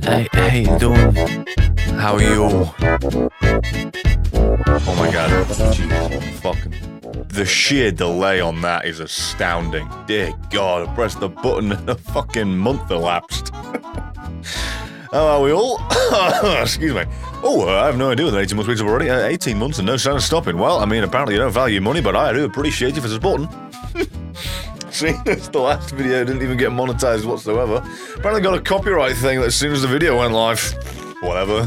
Hey, you doing? How are you? Oh my god. Jeez, fucking. The sheer delay on that is astounding. Dear God, I pressed the button and a fucking month elapsed. How are we all? Excuse me. Oh, I have no idea what 18 months weeks already. 18 months and no sign of stopping. Well, I mean, apparently you don't value money, but I do appreciate you for supporting. See, it's the last video didn't even get monetized whatsoever. Apparently got a copyright thing that as soon as the video went live, whatever.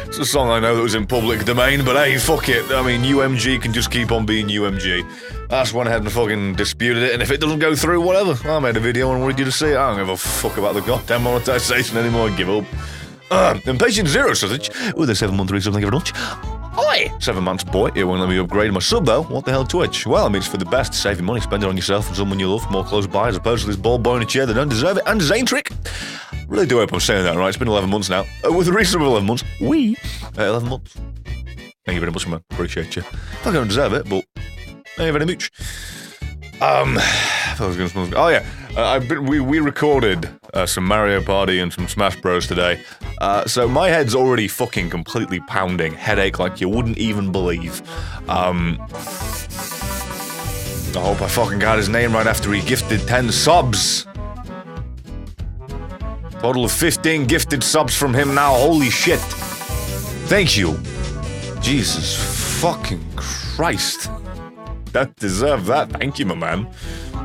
It's a song I know that was in public domain, but hey, fuck it. I mean, UMG can just keep on being UMG. I just went ahead and fucking disputed it, and if it doesn't go through, whatever. I made a video and wanted you to see it. I don't give a fuck about the goddamn monetization anymore. I give up. Impatient Zero Sausage with a 7-month resub, thank you very much. Oi! 7 months, boy. It won't let me upgrade my sub, though. What the hell, Twitch? Well, I mean, it's for the best. Save your money, spend it on yourself and someone you love. More close by, as opposed to this bald boy in a chair that don't deserve it. And Zane Trick. Really do hope I'm saying that right. It's been 11 months now. With a resub of 11 months. 11 months. Thank you very much, man. Appreciate you. I don't deserve it, but thank you very much. Oh yeah, we recorded some Mario Party and some Smash Bros today. So my head's already fucking completely pounding. Headache like you wouldn't even believe. I hope I fucking got his name right after he gifted 10 subs. Total of 15 gifted subs from him now. Holy shit. Thank you. Jesus fucking Christ. That deserve that. Thank you, my man.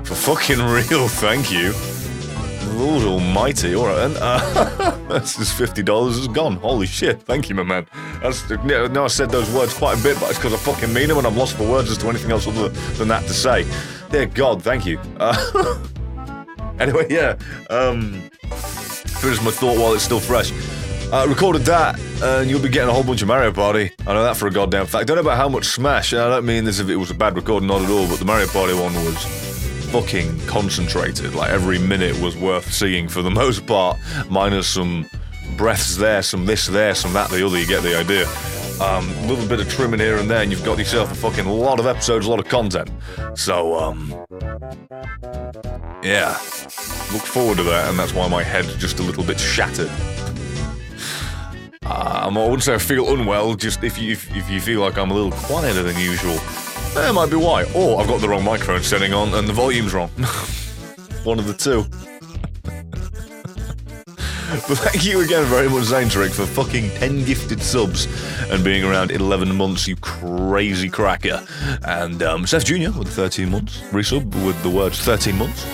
For fucking real, thank you. Lord almighty. Alright then. That's just $50 is gone. Holy shit. Thank you, my man. I said those words quite a bit, but it's because I fucking mean them and I'm lost for words as to anything else other than that to say. Dear God, thank you. Anyway, yeah. Finish my thought while it's still fresh. Recorded that, and you'll be getting a whole bunch of Mario Party. I know that for a goddamn fact. Don't know about how much Smash, and I don't mean this if it was a bad recording, not at all, but the Mario Party one was fucking concentrated. Like, every minute was worth seeing for the most part, minus some breaths there, some this there, some that, the other, you get the idea. A little bit of trimming here and there, and you've got yourself a fucking lot of episodes, a lot of content. So, yeah. Look forward to that, and that's why my head's just a little bit shattered. I wouldn't say I feel unwell, just if you feel like I'm a little quieter than usual, that might be why. Or I've got the wrong microphone setting on and the volume's wrong. One of the two. But thank you again very much, Zane Trick, for fucking 10 gifted subs and being around 11 months, you crazy cracker. And Seth Jr. with 13 months, resub with the words 13 months.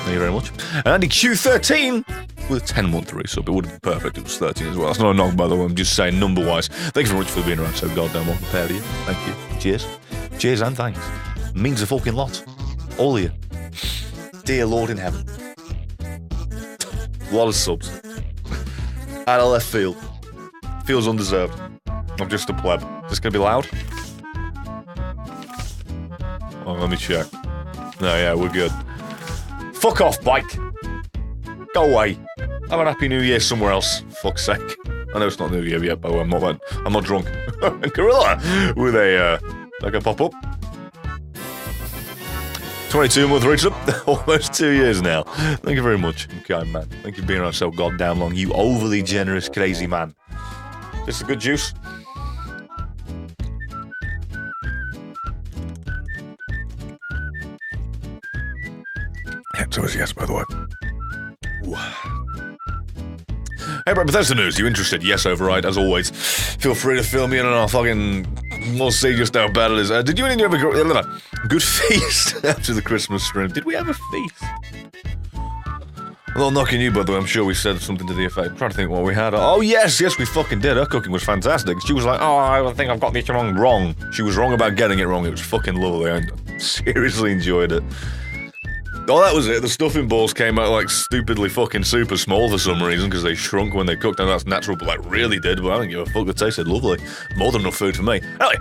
Thank you very much. And Andy Q13 with a 10-month resub. It would have been perfect if it was 13 as well. That's not a knock, by the way. I'm just saying number-wise. Thank you very much for being around so goddamn long. Proud of you. Thank you. Cheers. Cheers and thanks. It means a fucking lot. All of you. Dear Lord in heaven. A lot of subs. Out of left field. Feels undeserved. I'm just a pleb. Is this going to be loud? Oh, let me check. No, yeah, we're good. Fuck off, bike. Go away. Have a happy New Year somewhere else. Fuck's sake. I know it's not New Year yet, but I'm not drunk. Gorilla with a like a pop up. 22-month resub. Almost 2 years now. Thank you very much, kind man. Thank you for being around so goddamn long. You overly generous, crazy man. Just a good juice. So yes, by the way. Ooh. Hey, bro, Bethesda news. You interested? Yes, override, as always. Feel free to fill me in and I'll fucking... We'll see just how bad it is. Did you and you have a good feast after the Christmas stream? Did we have a feast? Well, knocking you, by the way, I'm sure we said something to the effect. I'm trying to think what we had. Oh, yes, we fucking did. Her cooking was fantastic. She was like, oh, I think I've got this wrong. She was wrong about getting it wrong. It was fucking lovely. I seriously enjoyed it. Oh, that was it. The stuffing balls came out like stupidly fucking super small for some reason because they shrunk when they cooked, and that's natural, but like really did. But I don't give a fuck. It tasted lovely. More than enough food for me. Anyway,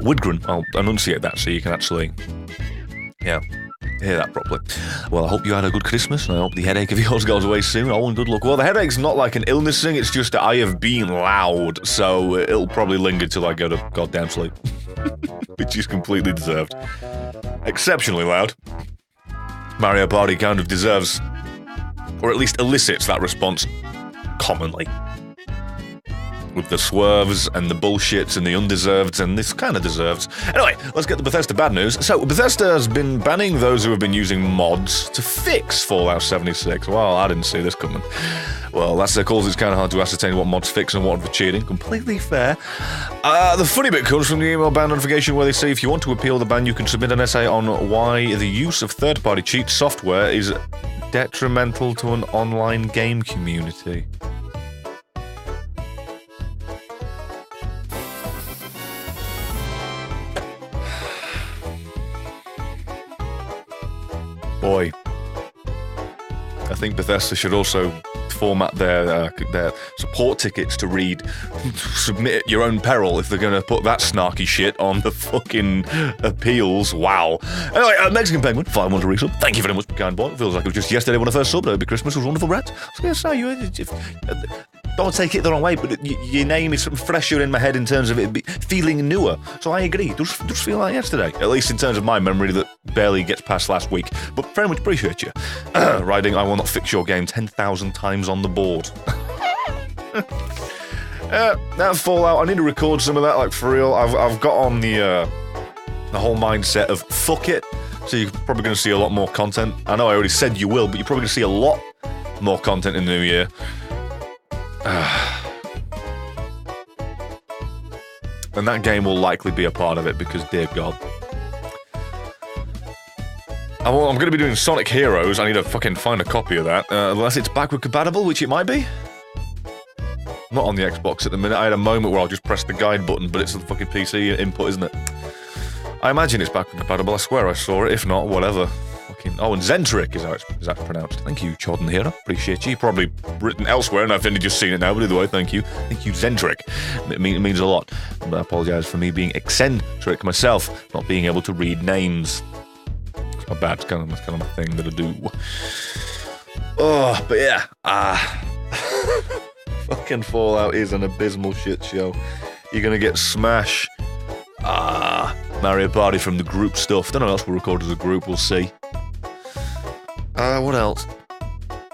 Widgren. I'll enunciate that so you can actually, yeah, hear that properly. Well, I hope you had a good Christmas, and I hope the headache of yours goes away soon. Oh, and good luck. Well, the headache's not like an illness thing. It's just that I have been loud, so it'll probably linger till I go to goddamn sleep, which is completely deserved. Exceptionally loud. Mario Party kind of deserves Or at least elicits that response commonly. With the swerves and the bullshits and the undeserveds and this kind of deserved. Anyway, let's get the Bethesda bad news. So, Bethesda has been banning those who have been using mods to fix Fallout 76. Well, I didn't see this coming. Well, that's their cause. It's kind of hard to ascertain what mods fix and what for cheating. Completely fair. The funny bit comes from the email ban notification where they say if you want to appeal the ban, you can submit an essay on why the use of third-party cheat software is detrimental to an online game community. Boy, I think Bethesda should also format their support tickets to read submit at your own peril if they're going to put that snarky shit on the fucking appeals. Wow. Anyway, Mexican Penguin, 5 months resub. Thank you very much, kind boy. It feels like it was just yesterday when I first subbed. It'll be Christmas. It was wonderful, Brett. I was going to say, don't take it the wrong way, but your name is something fresher in my head in terms of it feeling newer. So I agree. It does feel like yesterday, at least in terms of my memory that barely gets past last week. But very much appreciate you. Writing, I will not fix your game 10,000 times on the board. That Fallout, I need to record some of that, like for real. I've got on the whole mindset of fuck it. So you're probably going to see a lot more content. I know I already said you will, but you're probably going to see a lot more content in the new year. And that game will likely be a part of it because, dear God. I'm going to be doing Sonic Heroes. I need to fucking find a copy of that. Unless it's backward compatible, which it might be. Not on the Xbox at the minute. I had a moment where I'll just press the guide button, but it's the fucking PC input, isn't it? I imagine it's backward compatible. I swear I saw it. If not, whatever. Oh, and Zentric is how it's pronounced. Thank you, Jordan Hero. Appreciate you. Probably written elsewhere, and I've only just seen it now, but either way, thank you. Thank you, Zentric. It means a lot. But I apologise for me being eccentric myself, not being able to read names. It's not bad. It's kind of my thing that I do. Oh, but yeah. Fucking Fallout is an abysmal shit show. You're gonna get Smash. Mario Party from the group stuff. Don't know what else we'll record as a group, we'll see. What else?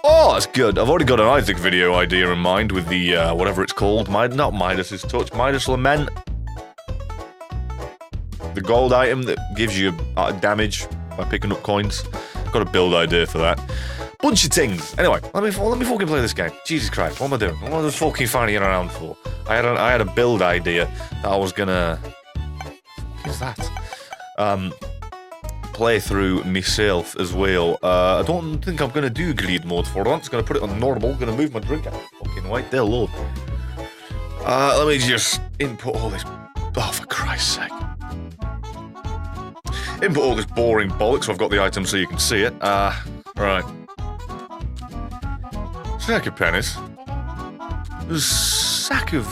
Oh, that's good. I've already got an Isaac video idea in mind with the, whatever it's called. Not Midas's Touch, Midas Lament. The gold item that gives you damage by picking up coins. Got a build idea for that. Bunch of things. Anyway, let me fucking play this game. Jesus Christ, what am I doing? What am I fucking finding around for? I had a build idea that I was gonna... What is that? Play through myself as well. I don't think I'm gonna do greed mode for once. Gonna put it on normal. Gonna move my drink out of fucking way. Dear Lord. Let me just input all this. Oh, for Christ's sake. Input all this boring bollocks. So I've got the item so you can see it. Right. Sack of pennies. Sack of...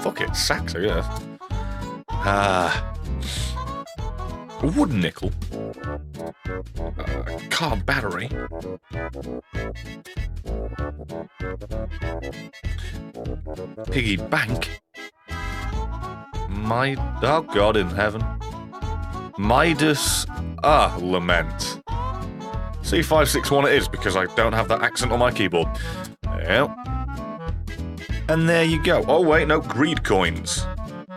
Fuck it. Sacks, I guess. A wooden nickel. Car battery. Piggy bank. Oh God in heaven. Midas Lament. C561 it is, because I don't have that accent on my keyboard. Yeah. And there you go. Oh wait, no, greed coins.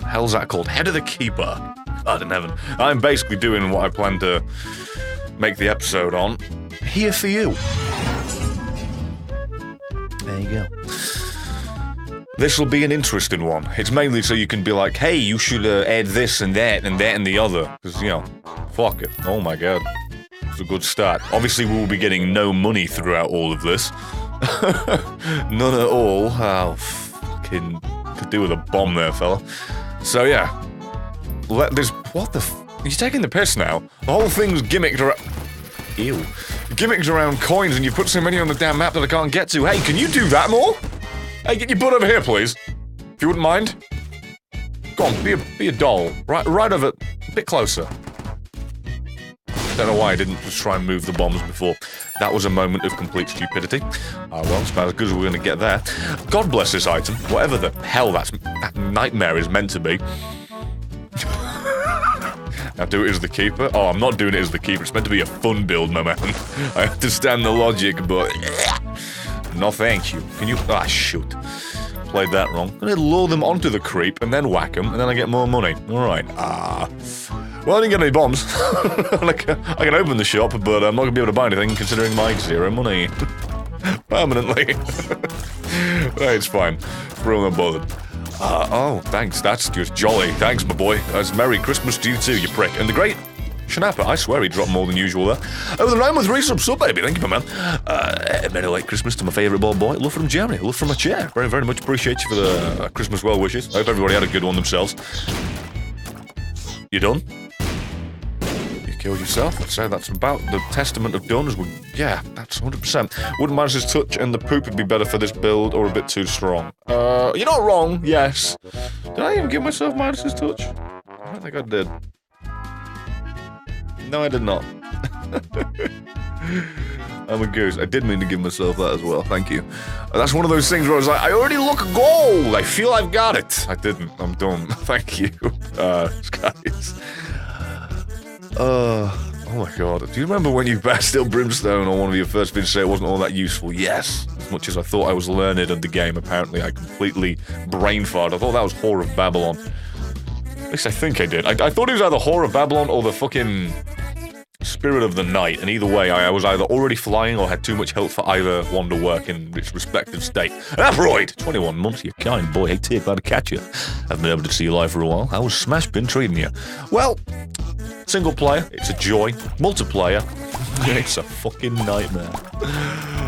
Hell's that called? Head of the Keeper. God in heaven. I'm basically doing what I plan to make the episode on. Here for you. There you go. This will be an interesting one. It's mainly so you can be like, hey, you should add this and that and that and the other. Because, you know, fuck it. Oh my God. It's a good start. Obviously, we will be getting no money throughout all of this. None at all. Oh, fucking could do with a bomb there, fella. So, yeah. Let this... What the... You're taking the piss now. The whole thing's gimmicked around... Ew. Gimmicked around coins and you've put so many on the damn map that I can't get to. Hey, can you do that more? Hey, get your butt over here, please. If you wouldn't mind. Go on, be a doll. Right over... A bit closer. Don't know why I didn't just try and move the bombs before. That was a moment of complete stupidity. Well, it's about as good as we're going to get there. God bless this item. Whatever the hell that nightmare is meant to be. Now do it as the keeper. Oh, I'm not doing it as the keeper. It's meant to be a fun build, my man. I understand the logic, but... No, thank you. Can you... Ah, shoot. Played that wrong. I'm gonna lure them onto the creep and then whack them, and then I get more money. Alright. Well, I didn't get any bombs. I can open the shop, but I'm not gonna be able to buy anything considering my 0 money. Permanently. Hey, it's fine. Real not bothered. Oh, thanks. That's just jolly. Thanks, my boy. That's Merry Christmas to you too, you prick. And the great Shanappa, I swear he dropped more than usual there. Over the 9 with 3 subs, baby. Thank you, my man. Merry late Christmas to my favourite bald boy. Love from Germany. Love from my chair. Very, very much appreciate you for the Christmas well wishes. I hope everybody had a good one themselves. You done? You killed yourself? I'd say that's about the testament of done. Yeah, that's 100%. Wouldn't Minus's touch and the poop would be better for this build or a bit too strong? You're not wrong, yes. Did I even give myself Minus's touch? I don't think I did. No, I did not. I'm a goose. I did mean to give myself that as well. Thank you. That's one of those things where I was like, I already look gold. I feel I've got it. I didn't. I'm done. Thank you, guys. Oh my god. Do you remember when you still Brimstone on one of your first videos say it wasn't all that useful? Yes. As much as I thought I was learned of the game, apparently I completely brain farted. I thought that was Whore of Babylon. At least I think I did. I thought it was either Whore of Babylon or the fucking Spirit of the Night, and either way, I was either already flying or had too much health for either one to work in its respective state. Aproid! 21 months, you kind boy. Hey, T, glad to catch you. Haven't been able to see you live for a while. How was Smash been treating you? Well, single player, it's a joy. Multiplayer, it's a fucking nightmare.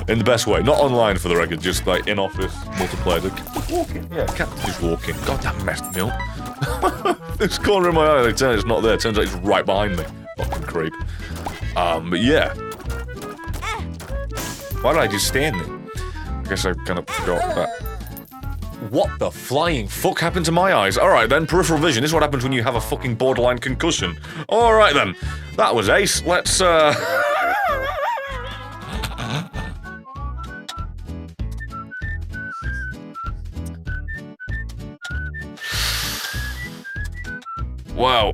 In the best way. Not online, for the record, just like in-office multiplayer. Captain's walking. Yeah, Captain's just walking. God, that messed me up. This corner in my eye, they turn it's not there. Turns out it's right behind me. Fucking creep. But yeah. Why did I just stand there? I guess I kind of forgot that. What the flying fuck happened to my eyes? Alright then, peripheral vision. This is what happens when you have a fucking borderline concussion. Alright then. That was ace. Let's, Wow.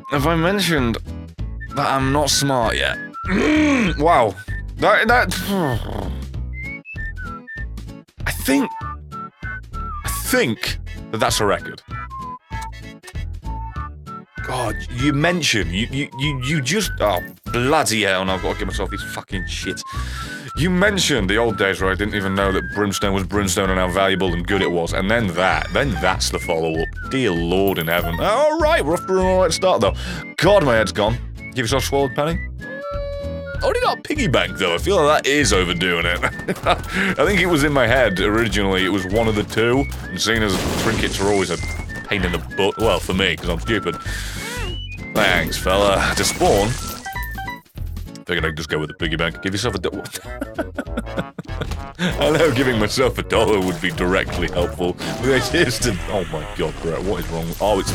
Have I mentioned that I'm not smart yet? Wow. That I think that that's a record. God, you mentioned, you just, oh, bloody hell, and I've got to give myself these fucking shits. You mentioned the old days where I didn't even know that Brimstone was Brimstone and how valuable and good it was, and then that's the follow-up. Dear Lord in heaven. Alright, we're off to an alright start, though. God, my head's gone. Give yourself a swallowed penny? Already got a piggy bank, though. I feel like that is overdoing it. I think it was in my head, originally, it was one of the two, and seeing as trinkets are always a pain in the butt, well, for me, because I'm stupid. Thanks, fella. To spawn, figured I'd just go with the piggy bank. Give yourself a dollar. I know giving myself a dollar would be directly helpful. But it's just a... Oh my god, Brett, what is wrong? Oh, it's...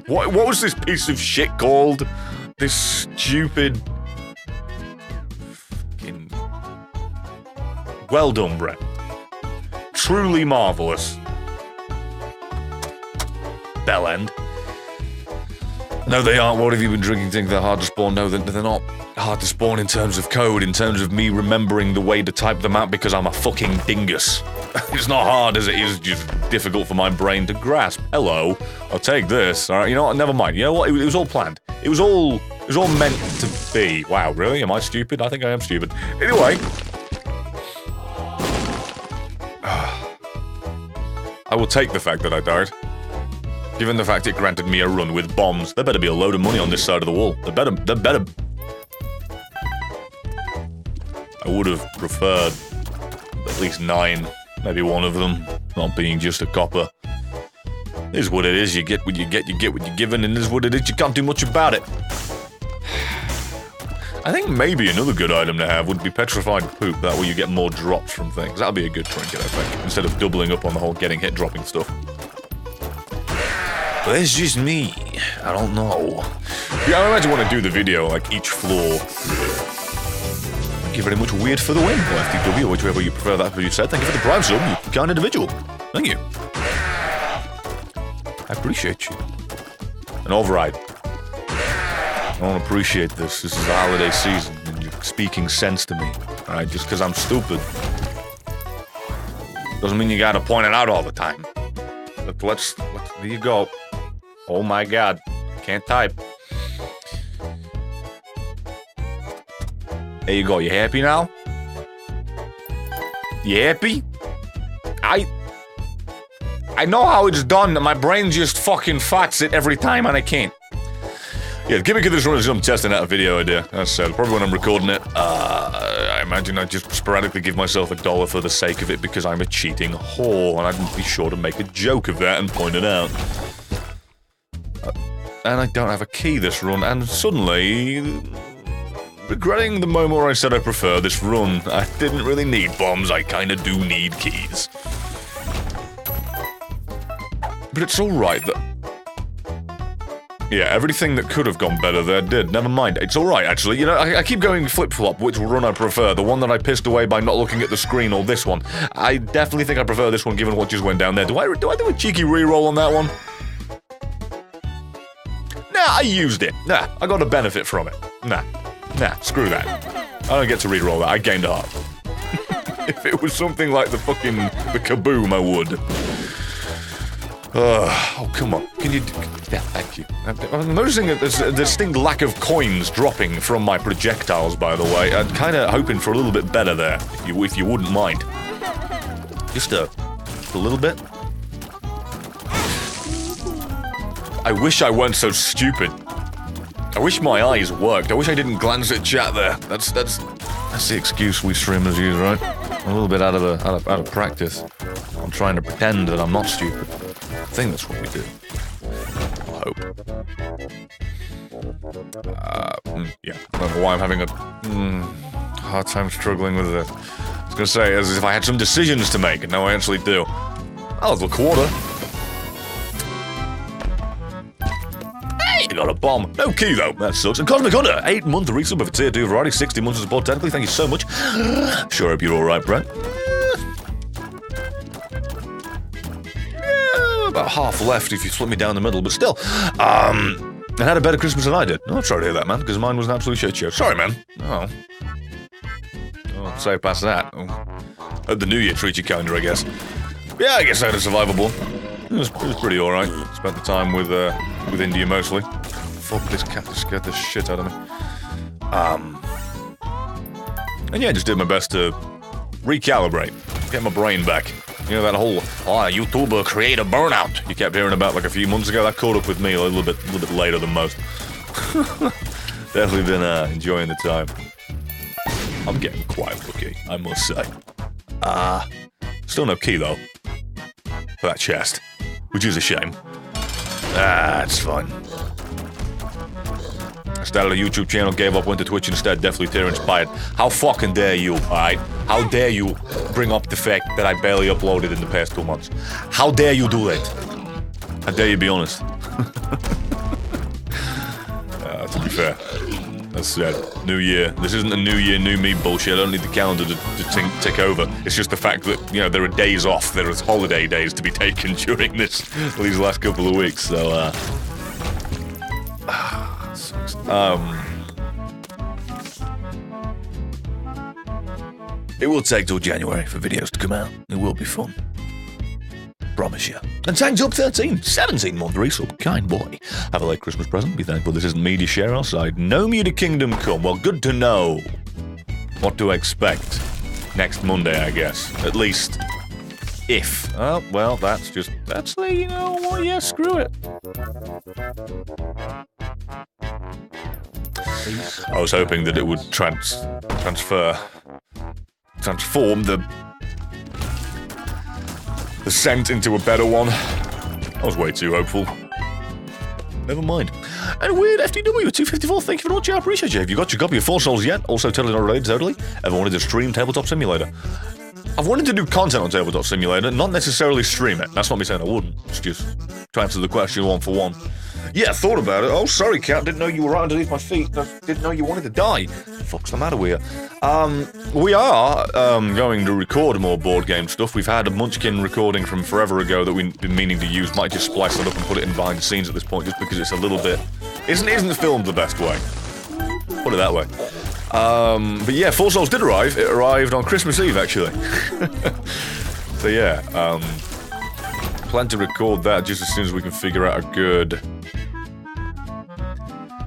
What was this piece of shit called? This stupid... Fucking... Well done, Brett. Truly marvellous. Bell end. No, they aren't. What have you been drinking? Think they're hard to spawn? No, they're not hard to spawn in terms of code, in terms of me remembering the way to type them out because I'm a fucking dingus. It's not hard as it is just difficult for my brain to grasp. Hello, I'll take this. All right, you know what? Never mind. You know what? It was all planned. It was all meant to be. Wow, really? Am I stupid? I think I am stupid. Anyway. I will take the fact that I died. Given the fact it granted me a run with bombs, there better be a load of money on this side of the wall. There better... I would have preferred at least 9, maybe one of them, not being just a copper. It is what it is, you get what you get what you're given, and it is what it is, you can't do much about it. I think maybe another good item to have would be petrified poop, that way you get more drops from things. That'd be a good trinket, I think, instead of doubling up on the whole getting hit dropping stuff. But it's just me. I don't know. Yeah, I imagine when I do the video, like each floor. Thank you very much, Weird for the win, or FTW, or whichever you prefer that you said. Thank you for the prime sub, you kind individual. Thank you. I appreciate you. An override. I don't appreciate this. This is the holiday season, and you're speaking sense to me. Alright, just because I'm stupid. Doesn't mean you gotta point it out all the time. But let's there you go. Oh my god. Can't type. There you go. You happy now? You happy? I know how it's done. My brain just fucking farts it every time, and I can't. Yeah, the gimmick of this run is I'm testing out a video idea. That's probably when I'm recording it. I imagine I just sporadically give myself $1 for the sake of it because I'm a cheating whore, and I'd be sure to make a joke of that and point it out. And I don't have a key this run, and suddenly, regretting the moment where I said I prefer this run, I didn't really need bombs, I kinda do need keys. But it's alright that... Yeah, everything that could have gone better there did. Never mind. It's alright, actually. You know, I keep going flip-flop which run I prefer. The one that I pissed away by not looking at the screen or this one. I definitely think I prefer this one given what just went down there. Do I do a cheeky reroll on that one? Nah, I used it. Nah, I got a benefit from it. Nah, screw that. I don't get to reroll that. I gained a heart. If it was something like the kaboom, I would. Oh, come on. Can you... Yeah, thank you. I'm noticing that there's a distinct lack of coins dropping from my projectiles, by the way. I'm kind of hoping for a little bit better there, if you wouldn't mind. Just a little bit. I wish I weren't so stupid. I wish my eyes worked. I wish I didn't glance at chat there. That's the excuse we streamers use, right? I'm a little bit out of practice. I'm trying to pretend that I'm not stupid. I think that's what we do. I hope. Yeah. I don't know why I'm having a hard time struggling with this. I was gonna say, as if I had some decisions to make, and now I actually do. Oh, the quarter. Hey, you got a bomb. No key, though. That sucks. And Cosmic Hunter, 8-month resub of a tier 2 variety, 60 months of support technically. Thank you so much. Sure hope you're alright, Brent. About half left if you split me down the middle, but still. And had a better Christmas than I did. Oh, sorry to hear that, man, because mine was an absolute shit show. Sorry, man. Oh, say past that. Hope the new year treats you kinder, I guess. Yeah, I guess I had a survivable. It was pretty alright. Spent the time with India mostly. Fuck, this cat scared the shit out of me. And yeah, just did my best to recalibrate, get my brain back. You know, that whole, YouTuber creator burnout you kept hearing about like a few months ago? That caught up with me a little bit later than most. Definitely been enjoying the time. I'm getting quite lucky, I must say. Still no key though. For that chest. Which is a shame. It's fine. I started a YouTube channel, gave up, went to Twitch instead, definitely tier inspired. How fucking dare you, alright? How dare you bring up the fact that I barely uploaded in the past 2 months? How dare you do that? How dare you be honest? To be fair, that's said. New year. This isn't a new year, new me bullshit. I don't need the calendar to tick over. It's just the fact that, you know, there are days off. There is holiday days to be taken during these last couple of weeks, so, sucks. It will take till January for videos to come out. It will be fun. Promise you. And Tangs Up 13, 17-month resub. Kind boy. Have a late Christmas present. Be thankful this isn't media share outside. No Muta Kingdom come. Well, good to know what to expect next Monday, I guess. At least, if. Oh, well, that's the, you know what, yeah, screw it. I was hoping that it would transform the scent into a better one. I was way too hopeful. Never mind. And weird FTW at 254, thank you for watching, I appreciate you. Have you got your copy of 4 Souls yet? Also totally not related, totally. Ever wanted to stream Tabletop Simulator? I've wanted to do content on Tabletop Simulator, not necessarily stream it. That's not me saying I wouldn't. It's just to answer the question one for one. Yeah, I thought about it. Oh, sorry, Cat. Didn't know you were right underneath my feet. I didn't know you wanted to die. Fuck's the matter with you? We are going to record more board game stuff. We've had a Munchkin recording from forever ago that we've been meaning to use. Might just splice it up and put it in behind the scenes at this point, just because it's a little bit Isn't filmed the best way. Put it that way. But yeah, Four Souls did arrive. It arrived on Christmas Eve, actually. So yeah, plan to record that just as soon as we can figure out a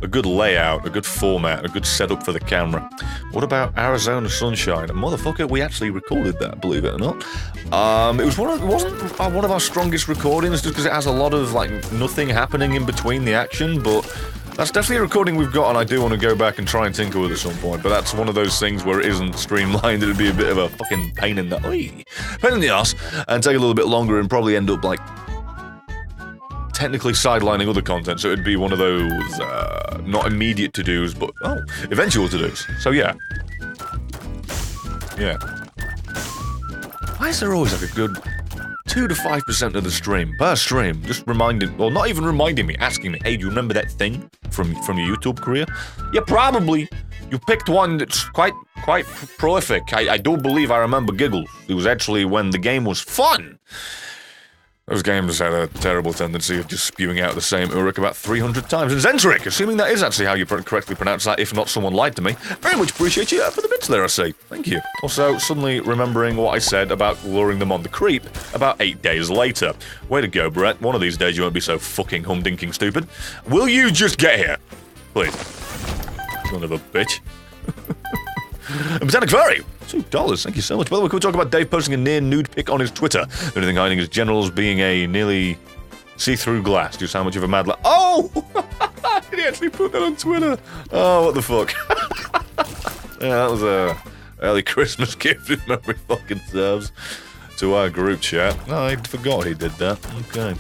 good layout, a good format, a good setup for the camera. What about Arizona Sunshine? Motherfucker, we actually recorded that, believe it or not. It wasn't one of our strongest recordings just because it has a lot of, like, nothing happening in between the action, but that's definitely a recording we've got, and I do want to go back and try and tinker with it at some point, but that's one of those things where it isn't streamlined. It'd be a bit of a fucking pain in the ass, and take a little bit longer and probably end up, like, technically sidelining other content, so it'd be one of those, not immediate to-dos, but, eventual to-dos. So, yeah. Yeah. Why is there always, like, a good 2 to 5% of the stream, per stream, just reminding, well, not even reminding me, asking me, hey, do you remember that thing from your YouTube career? Yeah, probably. You picked one that's quite prolific. I do believe I remember Giggles. It was actually when the game was fun. Those games had a terrible tendency of just spewing out the same Uruk about 300 times. And Zentric, assuming that is actually how you correctly pronounce that, if not someone lied to me, very much appreciate you for the bits there, I say. Thank you. Also, suddenly remembering what I said about luring them on the creep about 8 days later. Way to go, Brett. One of these days you won't be so fucking humdinking stupid. Will you just get here? Please. Son of a bitch. Botanic Fairy, $2. Thank you so much. By the way, can we talk about Dave posting a near nude pic on his Twitter? The only thing hiding his genitals being a nearly see-through glass. Just how much of a mad oh! Did he actually put that on Twitter? Oh, what the fuck? Yeah, that was a early Christmas gift, if memory fucking serves, to our group chat. No, I forgot he did that. Okay.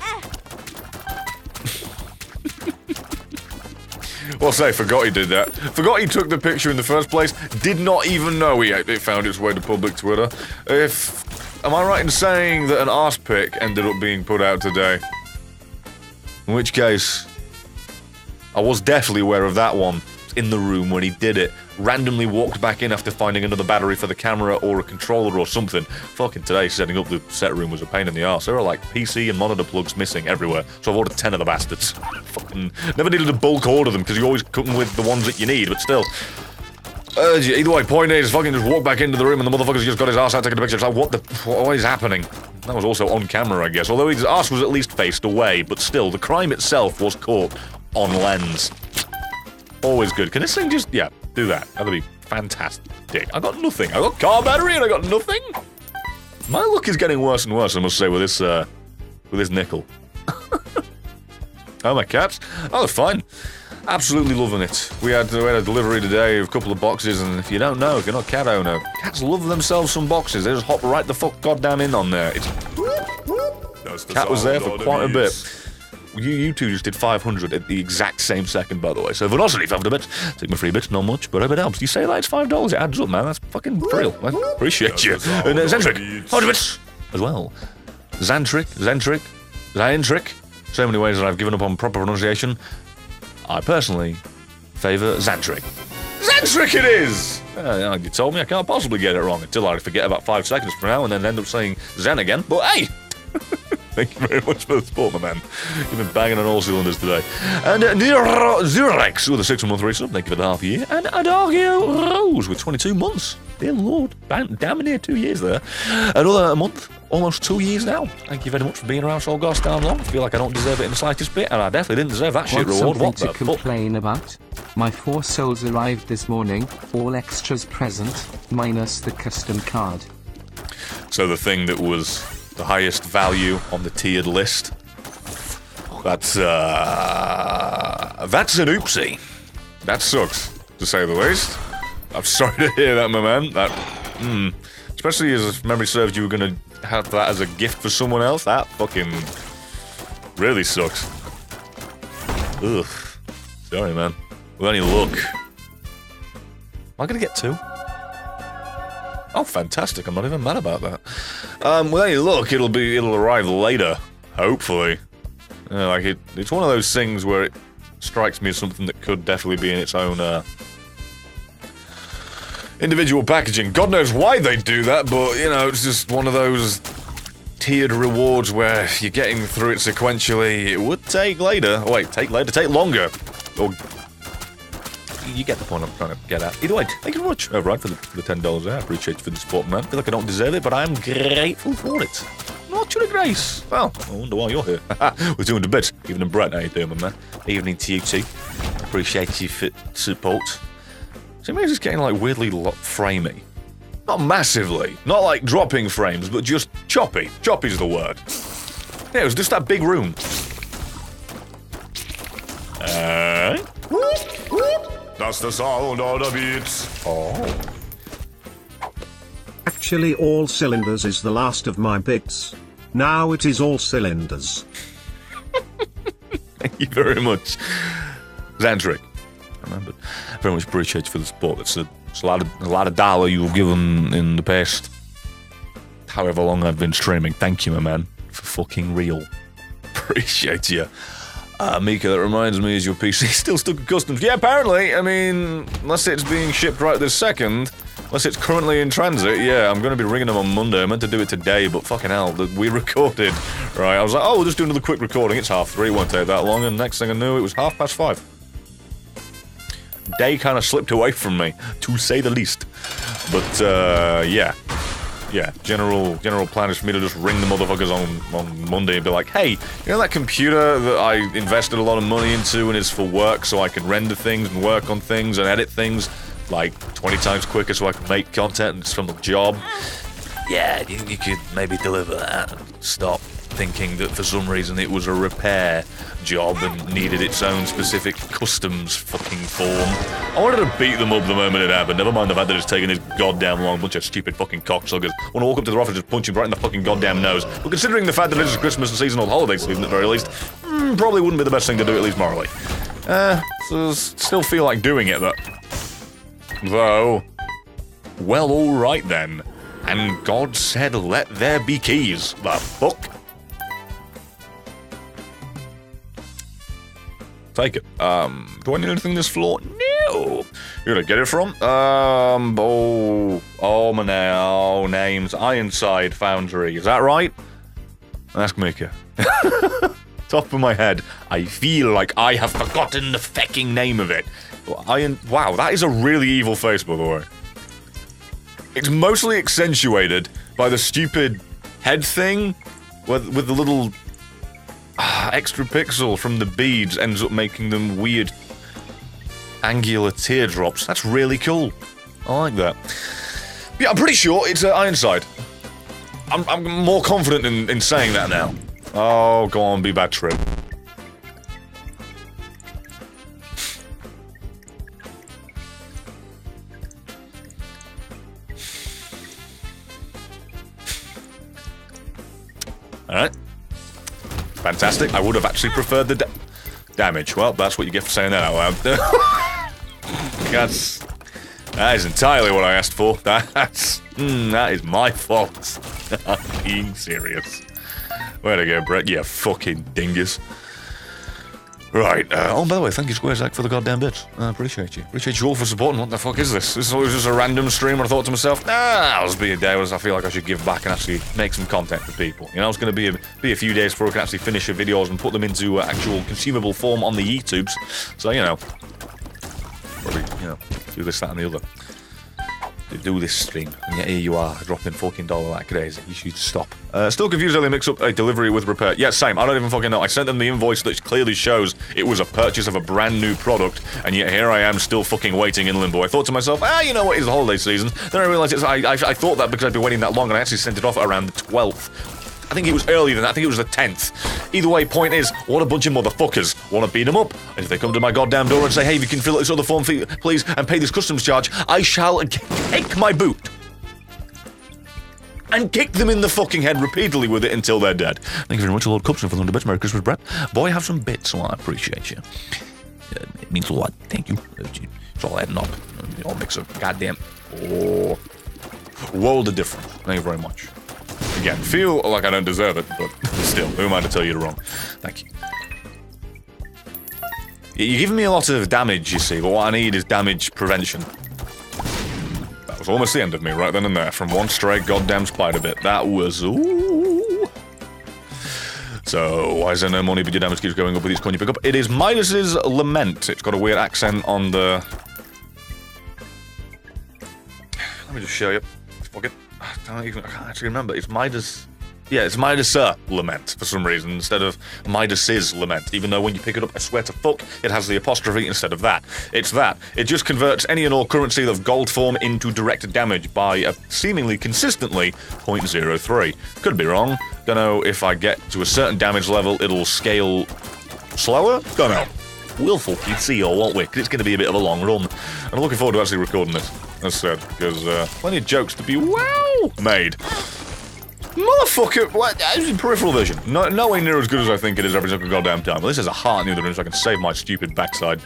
Well, say, forgot he did that. Forgot he took the picture in the first place. Did not even know it found its way to public Twitter. Am I right in saying that an arse pic ended up being put out today? In which case, I was definitely aware of that one. In the room when he did it. Randomly walked back in after finding another battery for the camera or a controller or something. Fucking today, setting up the set room was a pain in the arse. There were like PC and monitor plugs missing everywhere, so I've ordered 10 of the bastards. Fucking never needed to bulk order them because you always come with the ones that you need, but still. Either way, point is, fucking just walk back into the room and the motherfucker's just got his ass out taking a picture. It's like, what is happening? That was also on camera, I guess. Although his ass was at least faced away, but still, the crime itself was caught on lens. Always good. Can this thing just, do that? That'd be fantastic. I got nothing. I got car battery and I got nothing. My luck is getting worse and worse, I must say, with this nickel. Oh, my cats. Oh, they're fine. Absolutely loving it. We had a delivery today of a couple of boxes, and if you don't know, if you're not a cat owner, cats love themselves some boxes. They just hop right the fuck goddamn in on there. Cat was there for quite a bit. You two just did 500 at the exact same second, by the way. So, Velocity, 500 bits. Take my free bits, not much, but I hope it helps. You say that it's $5, it adds up, man. That's fucking real. I appreciate you. And Zentric, 100 bits as well. Zantric. So many ways that I've given up on proper pronunciation. I personally favour Zantric. Zantric it is! You told me I can't possibly get it wrong until I forget about 5 seconds from now and then end up saying Zen again. But hey! Thank you very much for the support, my man. You've been banging on all cylinders today. And Zerolex with a 613 sub, thank you for the half year. And Adargio Rose with 22 months. Dear Lord, damn near 2 years there. Another month, almost 2 years now. Thank you very much for being around so gosh damn long. I feel like I don't deserve it in the slightest bit, and I definitely didn't deserve that shit reward. What the fuck? Something to complain about? My 4 souls arrived this morning, all extras present, minus the custom card. So the thing that was the highest value on the tiered list. That's an oopsie. That sucks, to say the least. I'm sorry to hear that, my man. Especially as memory serves, you were gonna have that as a gift for someone else. That fucking really sucks. Ugh. Sorry, man. With any luck. Am I gonna get 2? Oh, fantastic. I'm not even mad about that. With any luck, it'll arrive later. Hopefully. It's one of those things where it strikes me as something that could definitely be in its own, individual packaging. God knows why they do that, but, you know, it's just one of those tiered rewards where you're getting through it sequentially. It would take longer. or you get the point I'm trying to get at. Either way, thank you very much, Ryan, for the $10 there. I appreciate you for the support, man. I feel like I don't deserve it, but I'm grateful for it. Not your grace. Well, I wonder why you're here. We're 200 bits. Evening, Brett. How you doing, man? Evening to you too. Appreciate you for support. So maybe it's getting like weirdly framey. Not massively. Not like dropping frames, but just choppy. Choppy's the word. Yeah, it was just that big room. That's the sound of the beats. Oh. Actually, all cylinders is the last of my bits. Now it is all cylinders. Thank you very much, Xantric. I remember. Very much appreciate you for the support. It's a lot of dollar you've given in the past however long I've been streaming. Thank you, my man, for fucking real. Appreciate you. Mika, that reminds me, is your PC still stuck in customs? Yeah, apparently. I mean, unless it's being shipped right this second, unless it's currently in transit, yeah, I'm going to be ringing them on Monday. I meant to do it today, but fucking hell, we recorded, right? I was like, oh, we'll just do another quick recording. It's 3:30, it won't take that long, and next thing I knew, it was 5:30. Day kind of slipped away from me, to say the least. But, yeah. Yeah, general plan is for me to just ring the motherfuckers on Monday and be like, hey, you know that computer that I invested a lot of money into and is for work so I can render things and work on things and edit things like 20 times quicker so I can make content and it's from the job? Yeah, do you think you could maybe deliver that and stop thinking that for some reason it was a repair job and needed its own specific customs fucking form? I wanted to beat them up the moment it happened, never mind the fact that it's taken this goddamn long bunch of stupid fucking cocksuckers. I want to walk up to their office and just punch him right in the fucking goddamn nose. But considering the fact that it is Christmas and seasonal holiday season at the very least, probably wouldn't be the best thing to do, at least morally. So still feel like doing it, though, well, alright then. And God said, let there be keys. The fuck? Take it. Do I need anything this floor? No. You're gonna get it from? Names. Ironside Foundry. Is that right? Ask Mika. Top of my head, I feel like I have forgotten the fucking name of it. Wow, that is a really evil face, by the way. It's mostly accentuated by the stupid head thing with the little extra pixel from the beads ends up making them weird angular teardrops. That's really cool. I like that. Yeah, I'm pretty sure it's Ironside. I'm more confident in saying that now. Oh, go on, be bad trip. Alright. Fantastic. I would have actually preferred the damage. Well, that's what you get for saying that out loud. That is entirely what I asked for. That is my fault. I'm being serious. Way to go, Brett. You fucking dingus. Right. Oh, by the way, thank you, SquareZack, for the goddamn bits. I appreciate you. Appreciate you all for supporting. What the fuck is this? This is always just a random stream where I thought to myself, it'll be a day where I feel like I should give back and actually make some content for people. You know, it's going to be a few days before I can actually finish the videos and put them into actual consumable form on the YouTubes. So, you know, probably, do this, that, and the other. Do this stream, and yet here you are, dropping fucking dollar like crazy. You should stop. Still confused how they mix up a delivery with repair. Yeah, same. I don't even fucking know. I sent them the invoice that clearly shows it was a purchase of a brand new product, and yet here I am still fucking waiting in limbo. I thought to myself, you know what, it's the holiday season. Then I realized I thought that because I'd been waiting that long, and I actually sent it off around the 12th. I think it was earlier than that. I think it was the 10th. Either way, point is, what a bunch of motherfuckers. Want to beat them up? And if they come to my goddamn door and say, hey, if you can fill out this other form, please, and pay this customs charge, I shall kick my boot. And kick them in the fucking head repeatedly with it until they're dead. Thank you very much, Lord Cupson, for the 100 bits. Merry Christmas, Brett. Boy, have some bits, so I appreciate you. It means a lot. Thank you. It's all adding up. It all makes a goddamn world of difference. Thank you very much. Again, feel like I don't deserve it, but still, who am I to tell you wrong? Thank you. You're giving me a lot of damage, you see, but what I need is damage prevention. That was almost the end of me right then and there, from one stray goddamn spider bit. That was, ooh. So, why is there no money but your damage keeps going up with each coin you pick up? It is Midas's Lament. It's got a weird accent on the... Let me just show you. Fuck it. I can't actually remember. It's Midas... Yeah, it's Midas' Lament for some reason instead of Midas's Lament, even though when you pick it up, I swear to fuck, it has the apostrophe instead of that. It's that. It just converts any and all currency of gold form into direct damage by a seemingly consistently 0.03. Could be wrong. Don't know if I get to a certain damage level, it'll scale slower? Don't know. We'll fucking see, or won't we? Because it's going to be a bit of a long run. And I'm looking forward to actually recording this, as said, because plenty of jokes to be well made. Motherfucker! What? This is peripheral vision. Nowhere near as good as I think it is every single goddamn time. Well, this is a heart in the other room so I can save my stupid backside.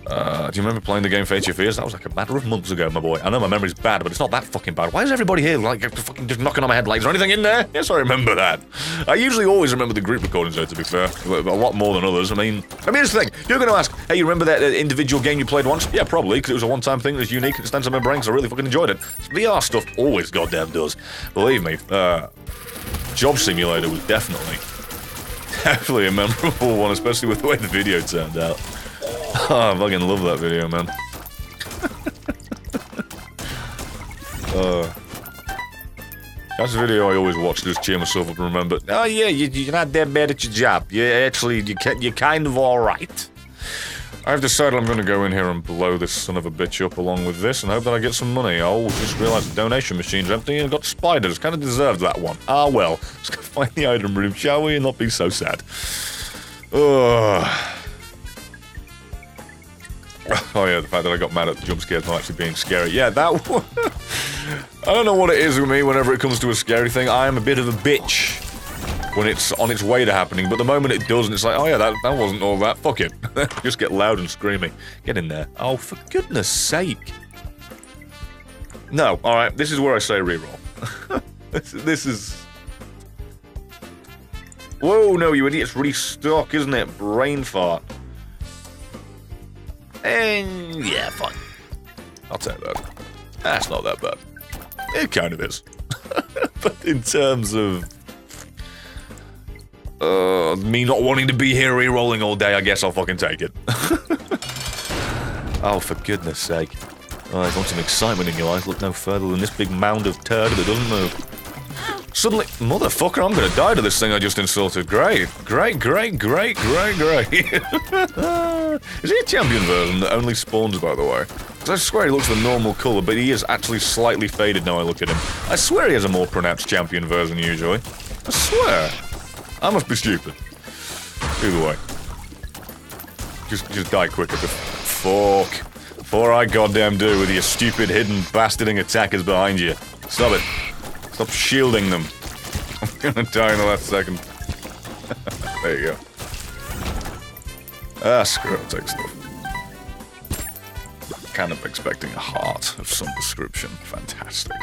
Do you remember playing the game Face Your Fears? That was like a matter of months ago, my boy. I know my memory's bad, but it's not that fucking bad. Why is everybody here like fucking just knocking on my head like, is there anything in there? Yes, I remember that. I usually always remember the group recordings though, to be fair. A lot more than others. I mean, here's the thing. You're going to ask, hey, you remember that individual game you played once? Yeah, probably, because it was a one-time thing that was unique and it stands on my brain, because I really fucking enjoyed it. VR stuff always goddamn does. Believe me, Job Simulator was definitely a memorable one, especially with the way the video turned out. Oh, I fucking love that video, man. That's a video I always watch to just cheer myself up and remember, oh yeah, you're not that bad at your job. You're kind of alright. I've decided I'm going to go in here and blow this son of a bitch up along with this and hope that I get some money. Oh, just realised the donation machine's empty and got spiders. Kind of deserved that one. Ah well, let's go find the item room, shall we, and not be so sad. Ugh. Oh yeah, the fact that I got mad at the jump scares not actually being scary. Yeah, that one. I don't know what it is with me whenever it comes to a scary thing. I am a bit of a bitch when it's on its way to happening, but the moment it doesn't, it's like, oh yeah, that wasn't all that. Fuck it. Just get loud and screamy. Get in there. Oh, for goodness sake. No, alright, this is where I say reroll. This is... Whoa, no, you idiot, it's restock, isn't it? Brain fart. And yeah, fine. I'll take that. That's not that bad. It kind of is. But in terms of me not wanting to be here re-rolling all day, I guess I'll fucking take it. Oh, for goodness sake. Oh, if you want some excitement in your life, look no further than this big mound of turd that doesn't move. Suddenly, motherfucker, I'm gonna die to this thing I just insulted. Great. Great. Is he a champion version that only spawns, by the way? Because I swear he looks the normal colour, but he is actually slightly faded now I look at him. I swear he has a more pronounced champion version usually. I swear. I must be stupid. Either way. Just die quicker. Fuck. Before I goddamn do with your stupid hidden bastarding attackers behind you. Stop it. Stop shielding them. I'm gonna die in the last second. There you go. Ah, screw it, I'll take stuff. Kind of expecting a heart of some description. Fantastic.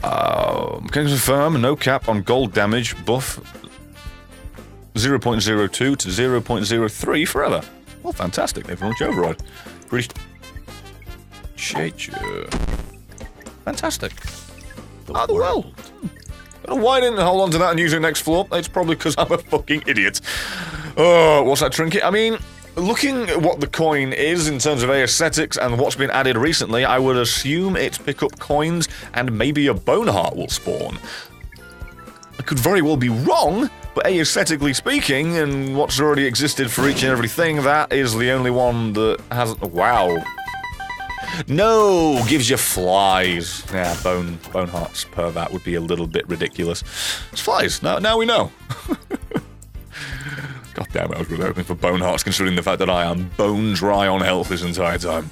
Can confirm, no cap on gold damage, buff 0.02 to 0.03 forever. Well, fantastic, they've launched override. Appreciate you. Fantastic. Oh, well. Why didn't I hold on to that and use it next floor? It's probably because I'm a fucking idiot. Oh, what's that trinket? I mean, looking at what the coin is in terms of aesthetics and what's been added recently, I would assume it's pick up coins and maybe a bone heart will spawn. I could very well be wrong, but aesthetically speaking, and what's already existed for each and everything, that is the only one that hasn't... Wow. No, gives you flies. Yeah, bone hearts per that would be a little bit ridiculous. It's flies. Now we know. God damn it, I was really hoping for bone hearts considering the fact that I am bone dry on health this entire time.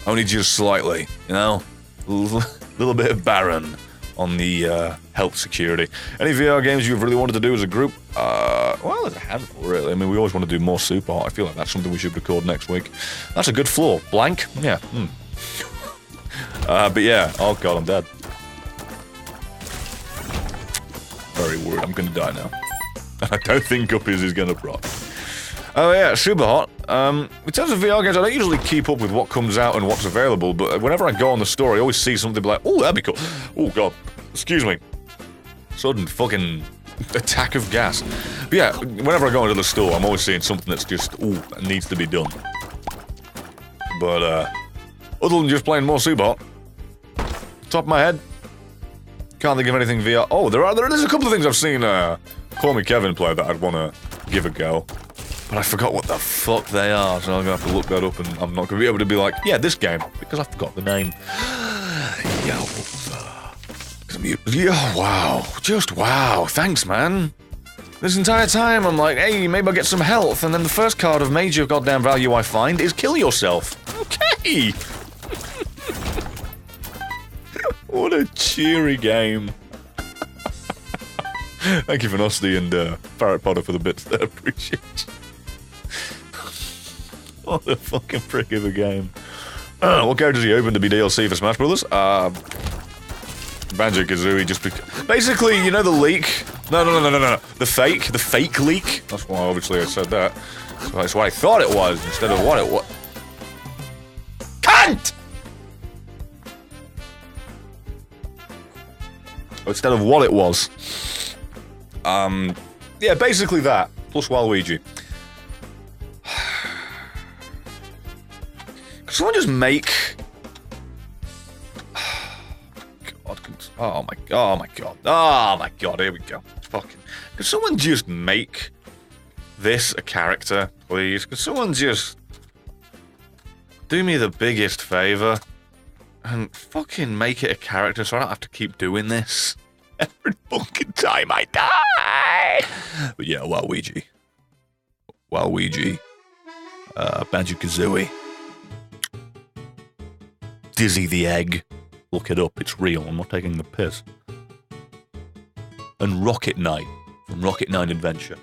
Only just slightly, you know? A little bit of barren on the health security. Any VR games you've really wanted to do as a group? Well, there's a handful, really. I mean, we always want to do more Super Hot. I feel like that's something we should record next week. That's a good floor. Blank? Yeah. But yeah, oh god, I'm dead. Very worried, I'm gonna die now. I don't think Guppies is gonna proc. Oh yeah, Super Hot. In terms of VR games, I don't usually keep up with what comes out and what's available, but whenever I go on the store, I always see something like, oh, that'd be cool. Oh god, excuse me. Sudden fucking Attack of gas. But yeah, whenever I go into the store, I'm always seeing something that's just, ooh, that needs to be done. But, other than just playing more Seabot, top of my head, can't think of anything VR. Oh, there's a couple of things I've seen, Call Me Kevin play that I'd want to give a go. But I forgot what the fuck they are, so I'm gonna have to look that up, and I'm not gonna be able to be like, yeah, this game, because I forgot the name. Yeah, wow. Just wow. Thanks, man. This entire time, I'm like, hey, maybe I'll get some health, and then the first card of major goddamn value I find is kill yourself. Okay! What a cheery game. Thank you, Venosti and Farrett Potter for the bits there, appreciate you. What a fucking prick of a game. What characters are you hoping to be DLC for Smash Brothers? Banjo-Kazooie, just because... Basically, you know the leak? No. The fake leak? That's why, obviously, I said that. So that's what I thought it was, instead of what it was. Cunt! Instead of what it was. Yeah, basically that. Plus Waluigi. Could someone just make... Oh my god, here we go. Fucking. Could someone just make this a character, please? Could someone just do me the biggest favor and fucking make it a character so I don't have to keep doing this every fucking time I die? But yeah, Waluigi. Banjo-Kazooie. Dizzy the Egg. Look it up, it's real, I'm not taking the piss. And Rocket Knight, from Rocket Knight Adventure.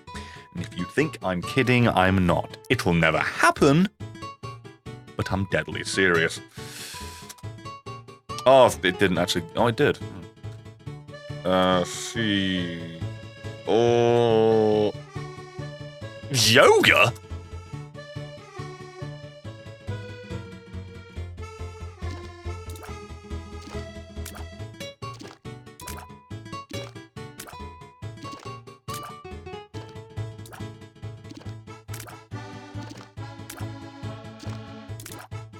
And if you think I'm kidding, I'm not. It will never happen, but I'm deadly serious. Oh, it didn't actually... Oh, it did. See... Oh... Yoga?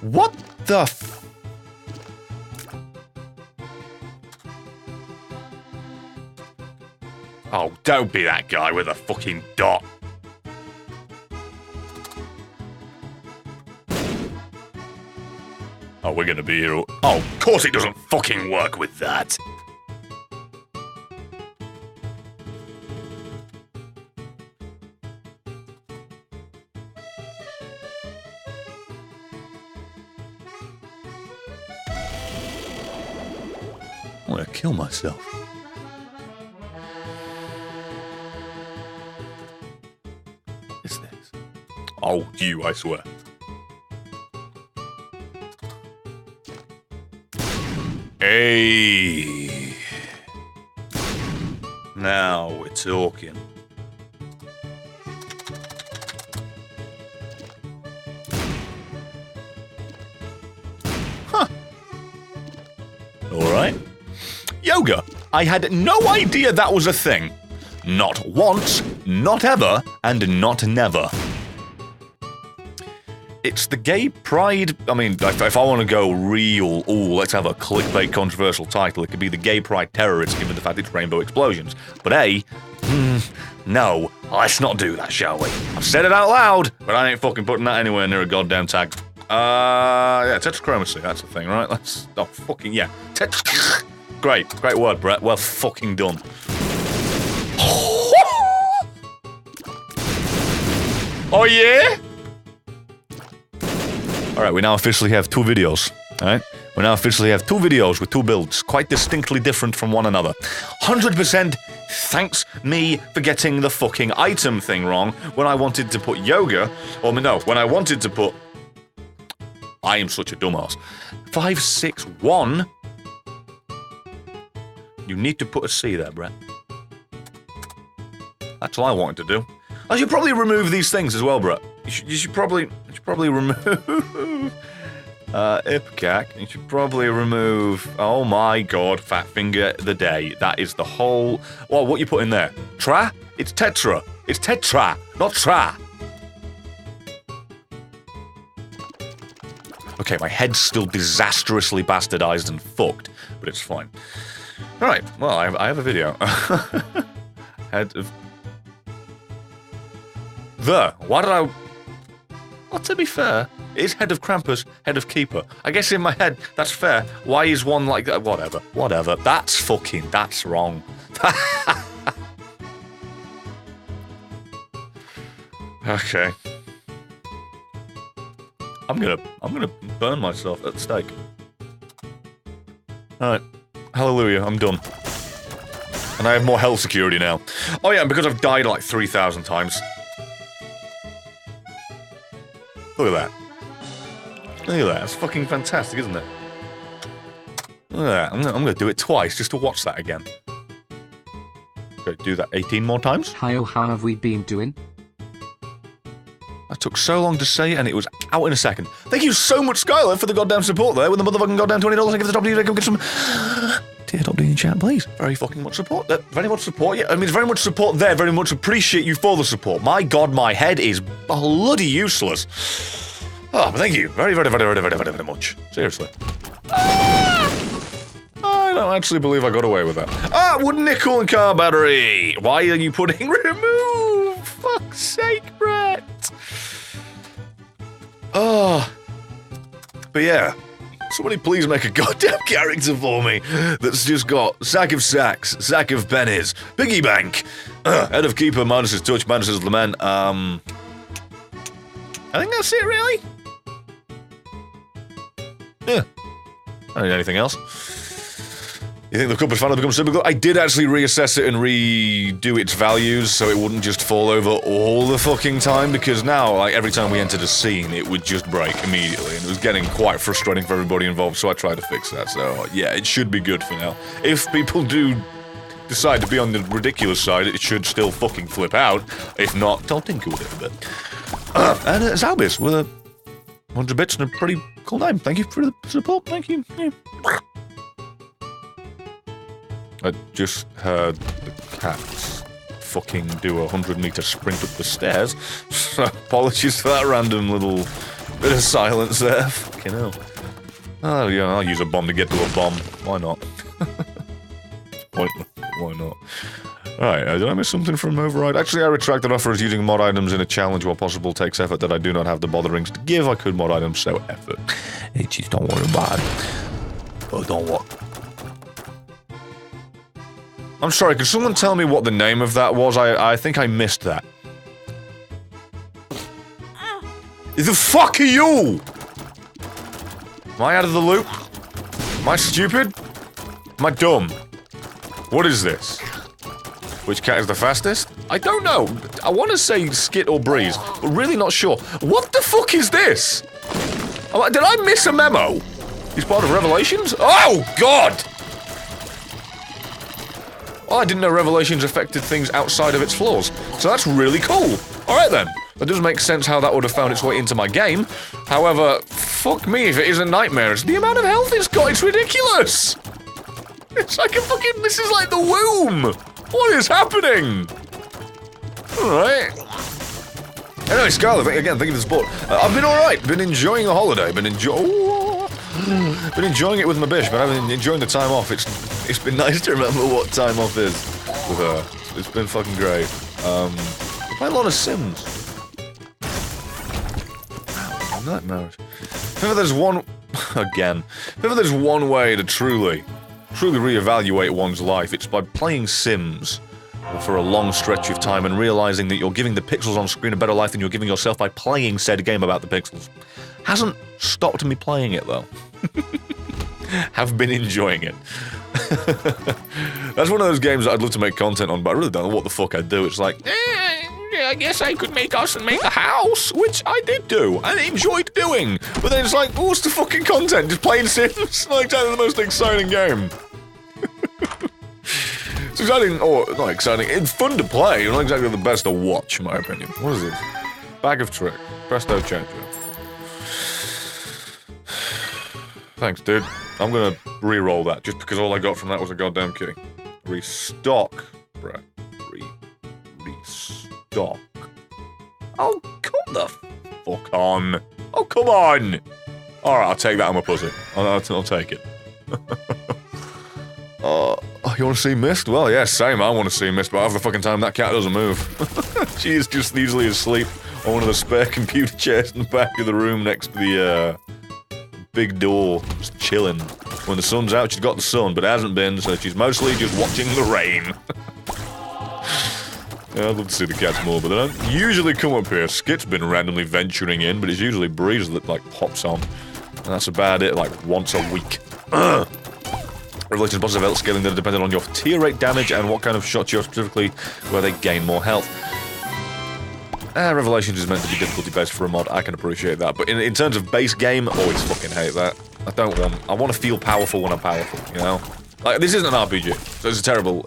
What the f... Oh, don't be that guy with a fucking dot. Oh, we're gonna be here. Oh, of course it doesn't fucking work with that. I want to kill myself. What is this? Oh, you, I swear. Hey. Now we're talking. Huh. All right. Yoga. I had no idea that was a thing. Not once, not ever, and not never. It's the gay pride... I mean, if I want to go real, let's have a clickbait controversial title, it could be the gay pride terrorists, given the fact it's rainbow explosions. But no, let's not do that, shall we? I've said it out loud, but I ain't fucking putting that anywhere near a goddamn tag. Yeah, tetrachromacy, that's the thing, right? Let's... Oh, fucking, yeah. Great word, Brett. Well fucking done. Oh, yeah? Alright, we now officially have two videos. Alright? We now officially have two videos with two builds, quite distinctly different from one another. 100% thanks me for getting the fucking item thing wrong when I wanted to put yoga, or no, when I wanted to put... I am such a dumbass. 561. You need to put a C there, Brett. That's what I wanted to do. I should probably remove these things as well, Brett. You should probably remove... Ipecac, you should probably remove... Oh my god, Fat Finger the Day. That is the whole... Well, what you put in there? Tra? It's tetra. It's tetra, not tra. Okay, my head's still disastrously bastardized and fucked, but it's fine. Alright, well, I have a video. Head of... Why did I... Well, to be fair, it is head of Krampus, head of Keeper. I guess in my head, that's fair. Why is one like that? Whatever. That's wrong. Okay. I'm gonna burn myself at the stake. Alright. Hallelujah, I'm done. And I have more health security now. Oh yeah, and because I've died like 3,000 times. Look at that. Look at that, that's fucking fantastic, isn't it? Look at that, I'm gonna do it twice just to watch that again. Okay, do that 18 more times. How have we been doing? That took so long to say, and it was out in a second. Thank you so much, Skylar, for the goddamn support there. With the motherfucking goddamn $20, I give the top D, get some tier top D in chat, please. Very fucking much support. Very much support. Yeah, I mean, very much support there. Very much appreciate you for the support. My god, my head is bloody useless. Oh, but thank you. Very much. Seriously. I don't actually believe I got away with that. Ah, wooden nickel and car battery. Why are you putting remove? Fuck's sake, Brett. Oh. But yeah. Somebody please make a goddamn character for me that's just got sack of sacks, sack of pennies, piggy bank, head of keeper, Manus's touch, Manus's lament. I think that's it, really. Yeah. I don't need anything else. You think the cupboard finally becomes typical? I did actually reassess it and redo its values so it wouldn't just fall over all the fucking time, because now, like, every time we entered a scene, it would just break immediately, and it was getting quite frustrating for everybody involved, so I tried to fix that. So, yeah, it should be good for now. If people do decide to be on the ridiculous side, it should still fucking flip out. If not, don't tinker with it a bit. And Zalbis with a 100 bits and a pretty cool name. Thank you for the support. Thank you. Yeah. I just heard the cats fucking do a 100-meter sprint up the stairs. So apologies for that random little bit of silence there. Fucking hell. Oh yeah, I'll use a bomb to get to a bomb. Why not? Pointless. Why not? Alright, did I miss something from Override? Actually, I retract that offer as using mod items in a challenge while possible takes effort that I do not have the botherings to give. I could mod items, so effort. Hey, just don't worry about it. Oh, don't worry. I'm sorry, could someone tell me what the name of that was? I think I missed that. The fuck are you? Am I out of the loop? Am I stupid? Am I dumb? What is this? Which cat is the fastest? I don't know. I want to say Skit or Breeze, but really not sure. What the fuck is this? Did I miss a memo? He's part of Revelations? Oh, God! Oh, I didn't know Revelations affected things outside of its floors. So that's really cool. Alright then. That does make sense how that would have found its way into my game. However, fuck me if it isn't nightmares. The amount of health it's got, it's ridiculous! It's like a fucking... This is like the womb! What is happening? Alright. Anyway, Scarlet, again, thank you for the support. I've been alright. Been enjoying the holiday. Been enjoying it with my bish, but I've been enjoying the time off. It's been nice to remember what time off is with her. It's been fucking great. I play a lot of Sims. Nightmares. If ever there's one... Again. If ever there's one way to truly reevaluate one's life, it's by playing Sims for a long stretch of time and realizing that you're giving the pixels on screen a better life than you're giving yourself by playing said game about the pixels. Hasn't stopped me playing it, though. Have been enjoying it. That's one of those games that I'd love to make content on, but I really don't know what the fuck I'd do. It's like, yeah, I guess I could make us and make a house, which I did do, and enjoyed doing. But then it's like, what's the fucking content? Just playing Sims? Not exactly the most exciting game. It's exciting, or not exciting, it's fun to play, not exactly the best to watch, in my opinion. What is this? Bag of trick. Presto changer. Thanks, dude. I'm gonna re-roll that, just because all I got from that was a goddamn key. Restock, bruh. Restock. Oh, come the fuck on. Oh, come on! Alright, I'll take that, I'm a pussy. I'll take it. You wanna see Mist? Well, yeah, same, I wanna see Mist, but half the fucking time that cat doesn't move. She is just easily asleep on one of the spare computer chairs in the back of the room next to the, big door, just chilling. When the sun's out, she's got the sun, but it hasn't been, so she's mostly just watching the rain. Yeah, I'd love to see the cats more, but they don't usually come up here. Skit's been randomly venturing in, but it's usually Breeze that, like, pops on. And that's about it, like, once a week. Revelations bosses have health scaling that are dependent on your tier rate damage and what kind of shots you're specifically, where they gain more health. Revelations is meant to be difficulty-based for a mod, I can appreciate that, but in terms of base game, I always fucking hate that. I want to feel powerful when I'm powerful, you know? Like, this isn't an RPG, so it's a terrible,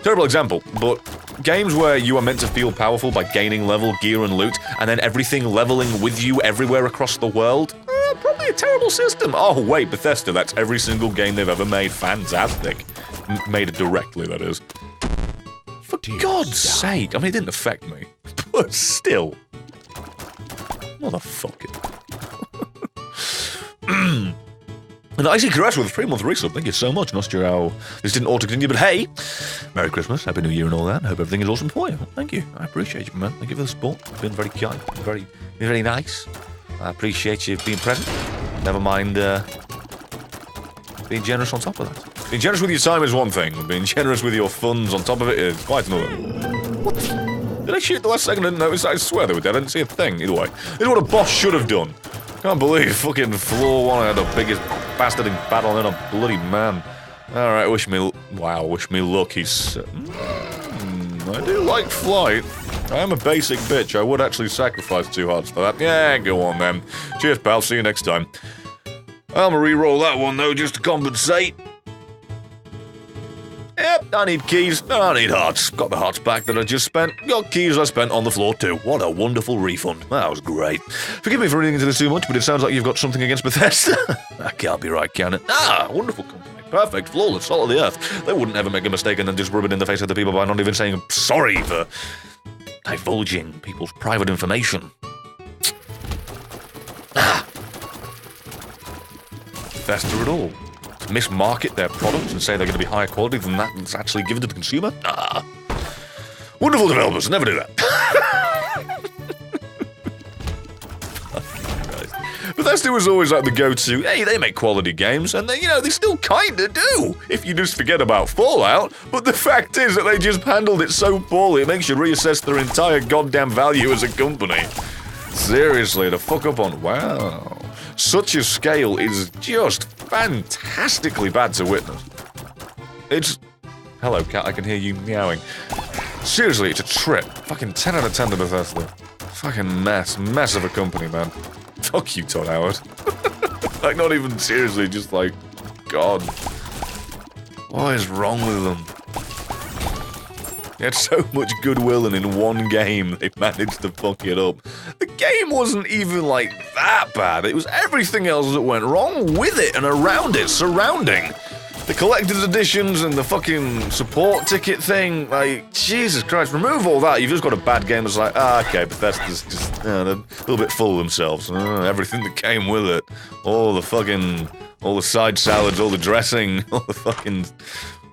terrible example, but games where you are meant to feel powerful by gaining level, gear, and loot, and then everything leveling with you everywhere across the world, probably a terrible system. Oh, wait, Bethesda, that's every single game they've ever made. Fantastic. Made it directly, that is. For God's sake, I mean, it didn't affect me, but still. Motherfucker. And Icy Caress with a 3-month resub, thank you so much. Not sure how this didn't auto-continue, but hey! Merry Christmas, Happy New Year and all that. Hope everything is awesome for you. Thank you. I appreciate you, man. Thank you for the support. You've been very kind, very nice. I appreciate you being present. Never mind, being generous on top of that. Being generous with your time is one thing. Being generous with your funds on top of it is quite another. What the? Did I shoot the last second? I didn't notice. I swear they were dead. I didn't see a thing. Either way. This is what a boss should have done. Can't believe fucking floor one had the biggest bastard in battle and a bloody man. Alright, wish me luck. He's... I do like flight. I am a basic bitch. I would actually sacrifice 2 hearts for that. Yeah, go on then. Cheers, pal. See you next time. I'm gonna re-roll that one, though, just to compensate. Yep, I need keys. I need hearts. Got the hearts back that I just spent. Got keys I spent on the floor, too. What a wonderful refund. That was great. Forgive me for reading into this too much, but it sounds like you've got something against Bethesda. That can't be right, can it? Wonderful company. Perfect, flawless, salt of the earth. They wouldn't ever make a mistake and then just rub it in the face of the people by not even saying sorry for divulging people's private information. Bethesda at all. To mismarket their products and say they're going to be higher quality than that that's actually given to the consumer? Wonderful developers, never do that. Bethesda was always like the go-to, hey, they make quality games, and they, they still kinda do, if you just forget about Fallout, but the fact is that they just handled it so poorly, it makes you reassess their entire goddamn value as a company. Seriously, to fuck up on, wow. Such a scale is just fantastically bad to witness. It's... Hello, cat, I can hear you meowing. Seriously, it's a trip. Fucking 10 out of 10 to Bethesda. Fucking mess of a company, man. Fuck you, Todd Howard. Like, not even seriously, just like, God. What is wrong with them? They had so much goodwill, and in one game, they managed to fuck it up. The game wasn't even, like, that bad. It was everything else that went wrong with it and around it, surrounding. The collector's editions and the fucking support ticket thing, like, Jesus Christ, remove all that, you've just got a bad game that's like, okay, Bethesda's just they're a little bit full of themselves. Everything that came with it. All the side salads, all the dressing, all the fucking...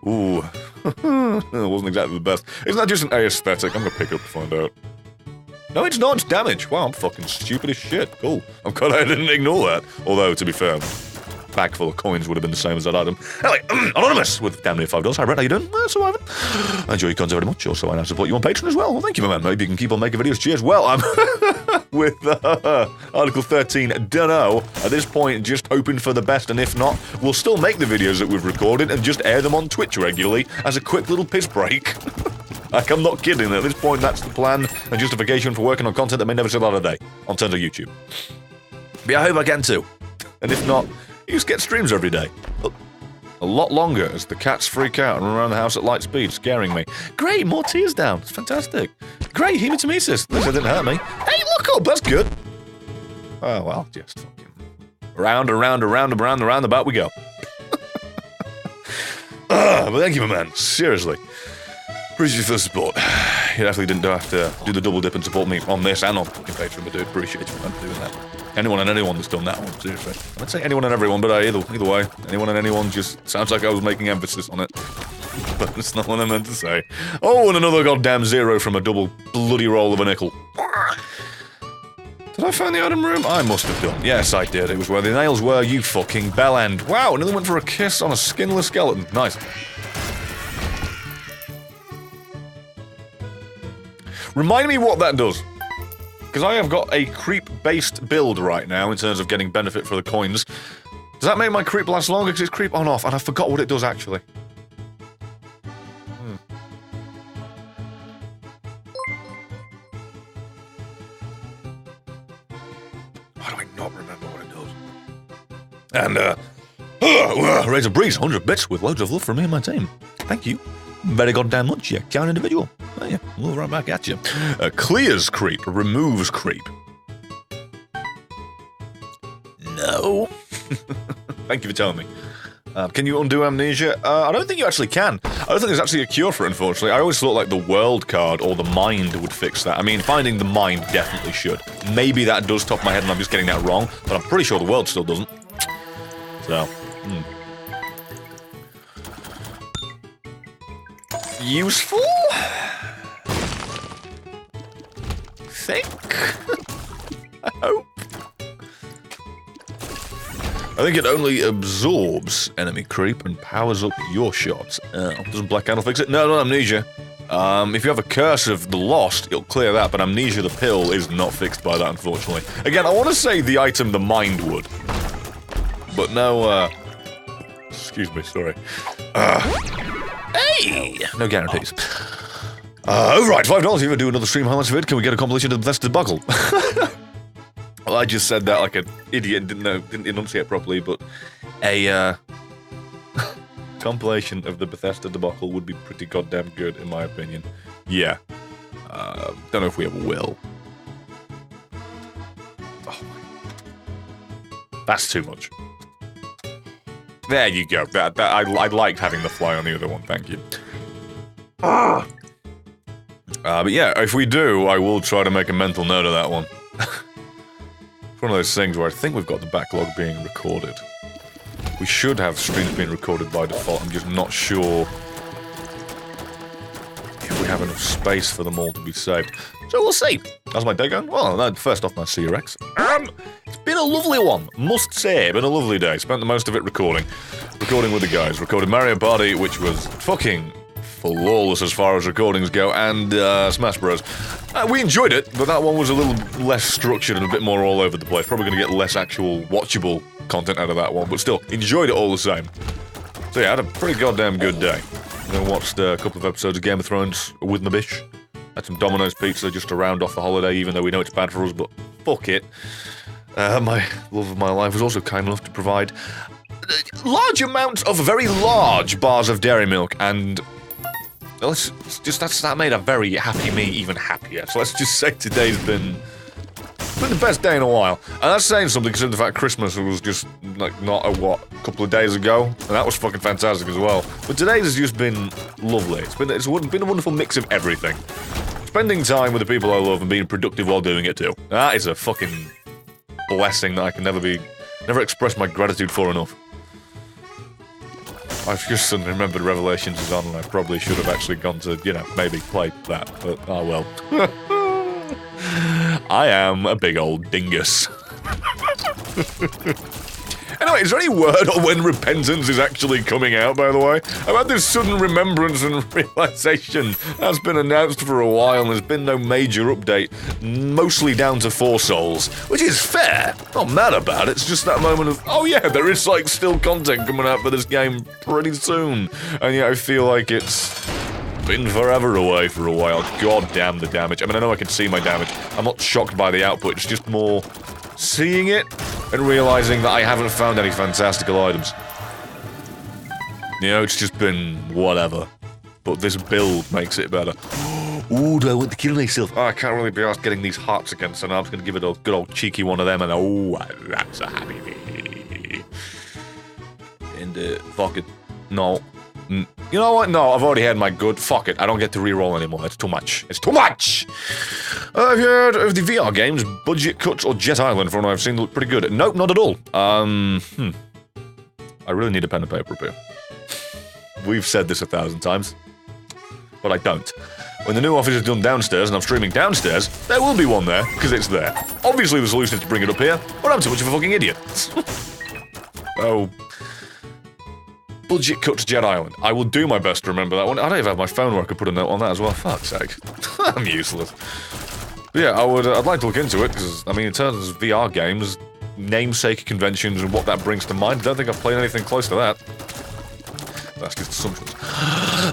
Ooh. It wasn't exactly the best. Isn't that just an aesthetic? I'm gonna pick it up to find out. No, it's not, it's damage. Wow, I'm fucking stupid as shit. Cool. I'm glad I didn't ignore that. Although, to be fair, bag full of coins would have been the same as that item. Anyway, Anonymous with damn near $5. Hi, Brett, how you doing? Surviving. I enjoy your content very much. Also, I now support you on Patreon as well. Well, thank you, my man. Maybe you can keep on making videos. Cheers. Well, I'm with Article 13, dunno. At this point, just hoping for the best, and if not, we'll still make the videos that we've recorded and just air them on Twitch regularly as a quick little piss break. Like, I'm not kidding. At this point, that's the plan and justification for working on content that may never see the light of day on terms of YouTube. But yeah, I hope I can too. And if not, you just get streams every day. A lot longer as the cats freak out and run around the house at light speed, scaring me. Great, more tears down. It's fantastic. Great, hematemesis. At least it didn't hurt me. Hey, look up, that's good. Oh, well, just fucking Round and round and round and round and roundabout we go. But thank you, my man. Seriously. Appreciate you for the support. You definitely didn't have to do the double dip and support me on this and on Patreon, but I do appreciate you for doing that. Anyone and anyone that's done that one, seriously. I'd say anyone and everyone, but either way, anyone and anyone just sounds like I was making emphasis on it. But it's not what I meant to say. Oh, and another goddamn 0 from a double bloody roll of a nickel. Did I find the item room? I must have done. Yes, I did. It was where the nails were, you fucking bellend. Wow, another went for a kiss on a skinless skeleton. Nice. Remind me what that does. Because I have got a creep-based build right now in terms of getting benefit for the coins. Does that make my creep last longer? Because it's creep on off, and I forgot what it does actually. Why do I not remember what it does? And, raise a breeze, 100 bits with loads of love from me and my team. Thank you. Very goddamn much, you count individual. Oh, yeah, we'll right back at you. Clears creep, removes creep. No. Thank you for telling me. Can you undo amnesia? I don't think you actually can. I don't think there's actually a cure for it, unfortunately. I always thought like the world card or the mind would fix that. I mean, finding the mind definitely should. Maybe that does top my head and I'm just getting that wrong, but I'm pretty sure the world still doesn't. So, useful? Think? I hope. I think it only absorbs enemy creep and powers up your shots. Doesn't Black Candle fix it? No, not amnesia. If you have a curse of the lost, it'll clear that, but amnesia, the pill, is not fixed by that, unfortunately. Again, I want to say the item the mind would. But no, excuse me, sorry. Hey! No guarantees. Right, $5 if you ever do another stream highlights vid, can we get a compilation of the Bethesda debacle? Well, I just said that like an idiot and didn't enunciate properly, but a compilation of the Bethesda debacle would be pretty goddamn good, in my opinion. Yeah. Don't know if we ever will. Oh my. That's too much. There you go. I liked having the fly on the other one, thank you. But yeah, if we do, I will try to make a mental note of that one. It's one of those things where I think we've got the backlog being recorded. We should have streams being recorded by default, I'm just not sure if we have enough space for them all to be saved. So we'll see. How's my day going? Well, first off, nice to see you, Rex. It's been a lovely one, must say. Been a lovely day. Spent the most of it recording. Recording with the guys. Recorded Mario Party, which was fucking flawless as far as recordings go, and Smash Bros. We enjoyed it, but that one was a little less structured and a bit more all over the place. Probably going to get less actual watchable content out of that one, but still, enjoyed it all the same. So yeah, I had a pretty goddamn good day. I watched a couple of episodes of Game of Thrones with my bitch. Had some Domino's pizza just to round off the holiday, even though we know it's bad for us, but fuck it. My love of my life was also kind enough to provide large amounts of very large bars of dairy milk, and that made a very happy me even happier. So let's just say today's been the best day in a while. And that's saying something considering the fact Christmas was just, like, not a couple of days ago. And that was fucking fantastic as well. But today's has just been lovely. It's been a wonderful mix of everything. Spending time with the people I love and being productive while doing it too. That is a fucking blessing that I can never express my gratitude for enough. I've just suddenly remembered Revelations is on and I probably should have actually gone to, maybe play that, but oh well. I am a big old dingus. Anyway, is there any word on when Repentance is actually coming out, by the way? I've had this sudden remembrance and realization that's been announced for a while and there's been no major update, mostly down to 4 Souls, which is fair. Not mad about it, it's just that moment of, oh yeah, there is, like, still content coming out for this game pretty soon. And yet I feel like it's been forever away for a while. God damn the damage. I mean, I know I can see my damage. I'm not shocked by the output, it's just more seeing it and realizing that I haven't found any fantastical items. It's just been whatever. But this build makes it better. Ooh, do I want to kill myself? Oh, I can't really be asked getting these hearts again, so now I'm just going to give it a good old cheeky one of them, and oh, that's a happy me. Fuck it. No. You know what? No, I've already had my good. Fuck it. I don't get to re-roll anymore. It's too much. It's too much! Have you heard of the VR games, Budget Cuts or Jet Island? From what I've seen, look pretty good. Nope, not at all. I really need a pen and paper up here. We've said this 1,000 times, but I don't. When the new office is done downstairs and I'm streaming downstairs, there will be one there, because it's there. Obviously the solution is to bring it up here, but I'm too much of a fucking idiot. Oh. Budget Cuts Jet Island. I will do my best to remember that one. I don't even have my phone where I could put a note on that as well. Fuck's sake. I'm useless. But yeah, I'd like to look into it, because, I mean, in terms of VR games, namesake conventions and what that brings to mind, I don't think I've played anything close to that. That's just assumptions.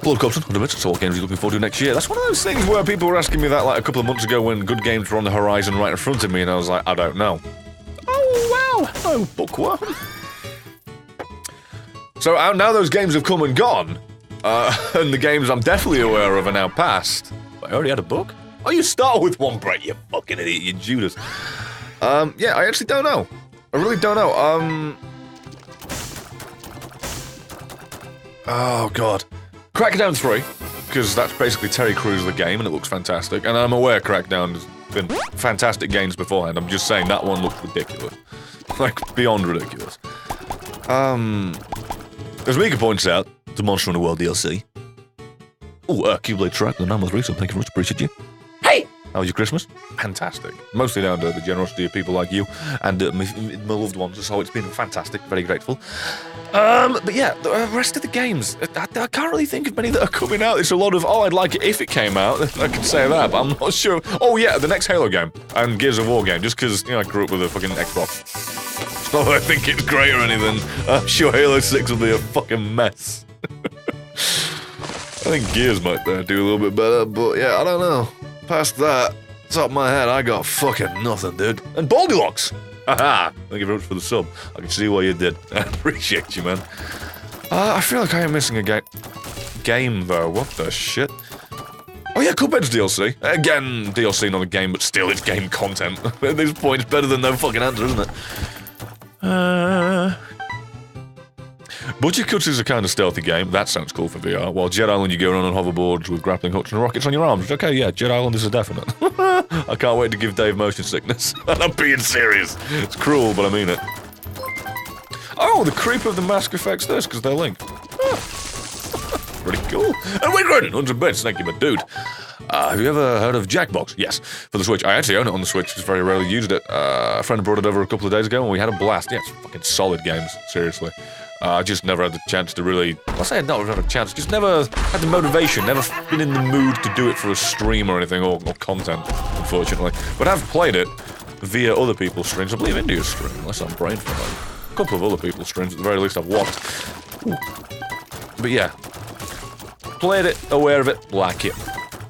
Blood Corpse, 100 minutes. So what games are you looking forward to next year? That's one of those things where people were asking me that like a couple of months ago when good games were on the horizon right in front of me, and I was like, I don't know. Oh, wow. Oh, bookworm. So now those games have come and gone, and the games I'm definitely aware of are now past. But I already had a book? Oh, you start with one, Brett, you fucking idiot, you Judas. Yeah, I actually don't know. I really don't know. Oh, God. Crackdown 3, because that's basically Terry Crews the game, and it looks fantastic. And I'm aware Crackdown has been fantastic games beforehand. I'm just saying that one looks ridiculous. Like, beyond ridiculous. As Mika points out, the Monster Hunter World DLC. Oh, Keyblade Track, the number 3, so thank you very much, appreciate you. Hey! How was your Christmas? Fantastic. Mostly down to the generosity of people like you and my loved ones, so it's been fantastic, very grateful. But yeah, the rest of the games, I can't really think of many that are coming out. It's a lot of, oh, I'd like it if it came out, I can say that, but I'm not sure. Oh yeah, the next Halo game, and Gears of War game, just because, you know, I grew up with a fucking Xbox. It's not that I think it's great or anything. I'm sure Halo 6 will be a fucking mess. I think Gears might do a little bit better, but yeah, I don't know. Past that, top of my head, I got fucking nothing, dude. And Baldilocks! Haha! Thank you very much for the sub. I can see why you did. I appreciate you, man. I feel like I am missing a game, though. What the shit? Oh yeah, Cuphead's DLC. Again, DLC, not a game, but still, it's game content. At this point, it's better than no fucking answer, isn't it? Budget Cuts is a kind of stealthy game. That sounds cool for VR. While Jet Island, you go around on hoverboards with grappling hooks and rockets on your arms. Okay, yeah, Jet Island is a definite. I can't wait to give Dave motion sickness. And I'm being serious. It's cruel, but I mean it. Oh, the creep of the mask affects this, because they're linked. Pretty cool. And Wigrin, 100 bits. Thank you, my dude. Have you ever heard of Jackbox? Yes, for the Switch. I actually own it on the Switch, just very rarely used it. A friend brought it over a couple of days ago, and we had a blast. Yeah, it's fucking solid games, seriously. I just never had the chance to really... I say I've never had a chance, just never had the motivation, never been in the mood to do it for a stream or anything, or content, unfortunately. But I've played it via other people's streams. I believe India's stream, unless I'm brain fried. A couple of other people's streams, at the very least I've watched. Ooh. But yeah. Played it, aware of it, like it.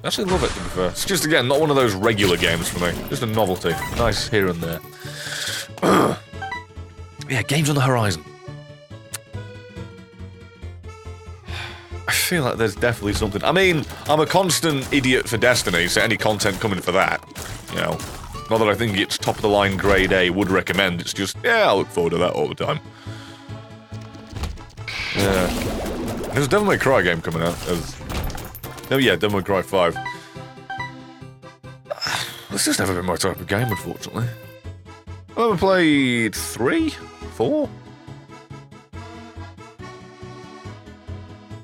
I actually love it, to be fair. It's just, again, not one of those regular games for me. Just a novelty. Nice here and there. Yeah, games on the horizon. I feel like there's definitely something. I mean, I'm a constant idiot for Destiny, so any content coming for that, you know. Not that I think it's top-of-the-line grade A, would recommend. It's just, yeah, I look forward to that all the time. Yeah. There's a Devil May Cry game coming out. Oh yeah, Devil May Cry 5. This has never been my type of game, unfortunately. I've ever played 3? 4?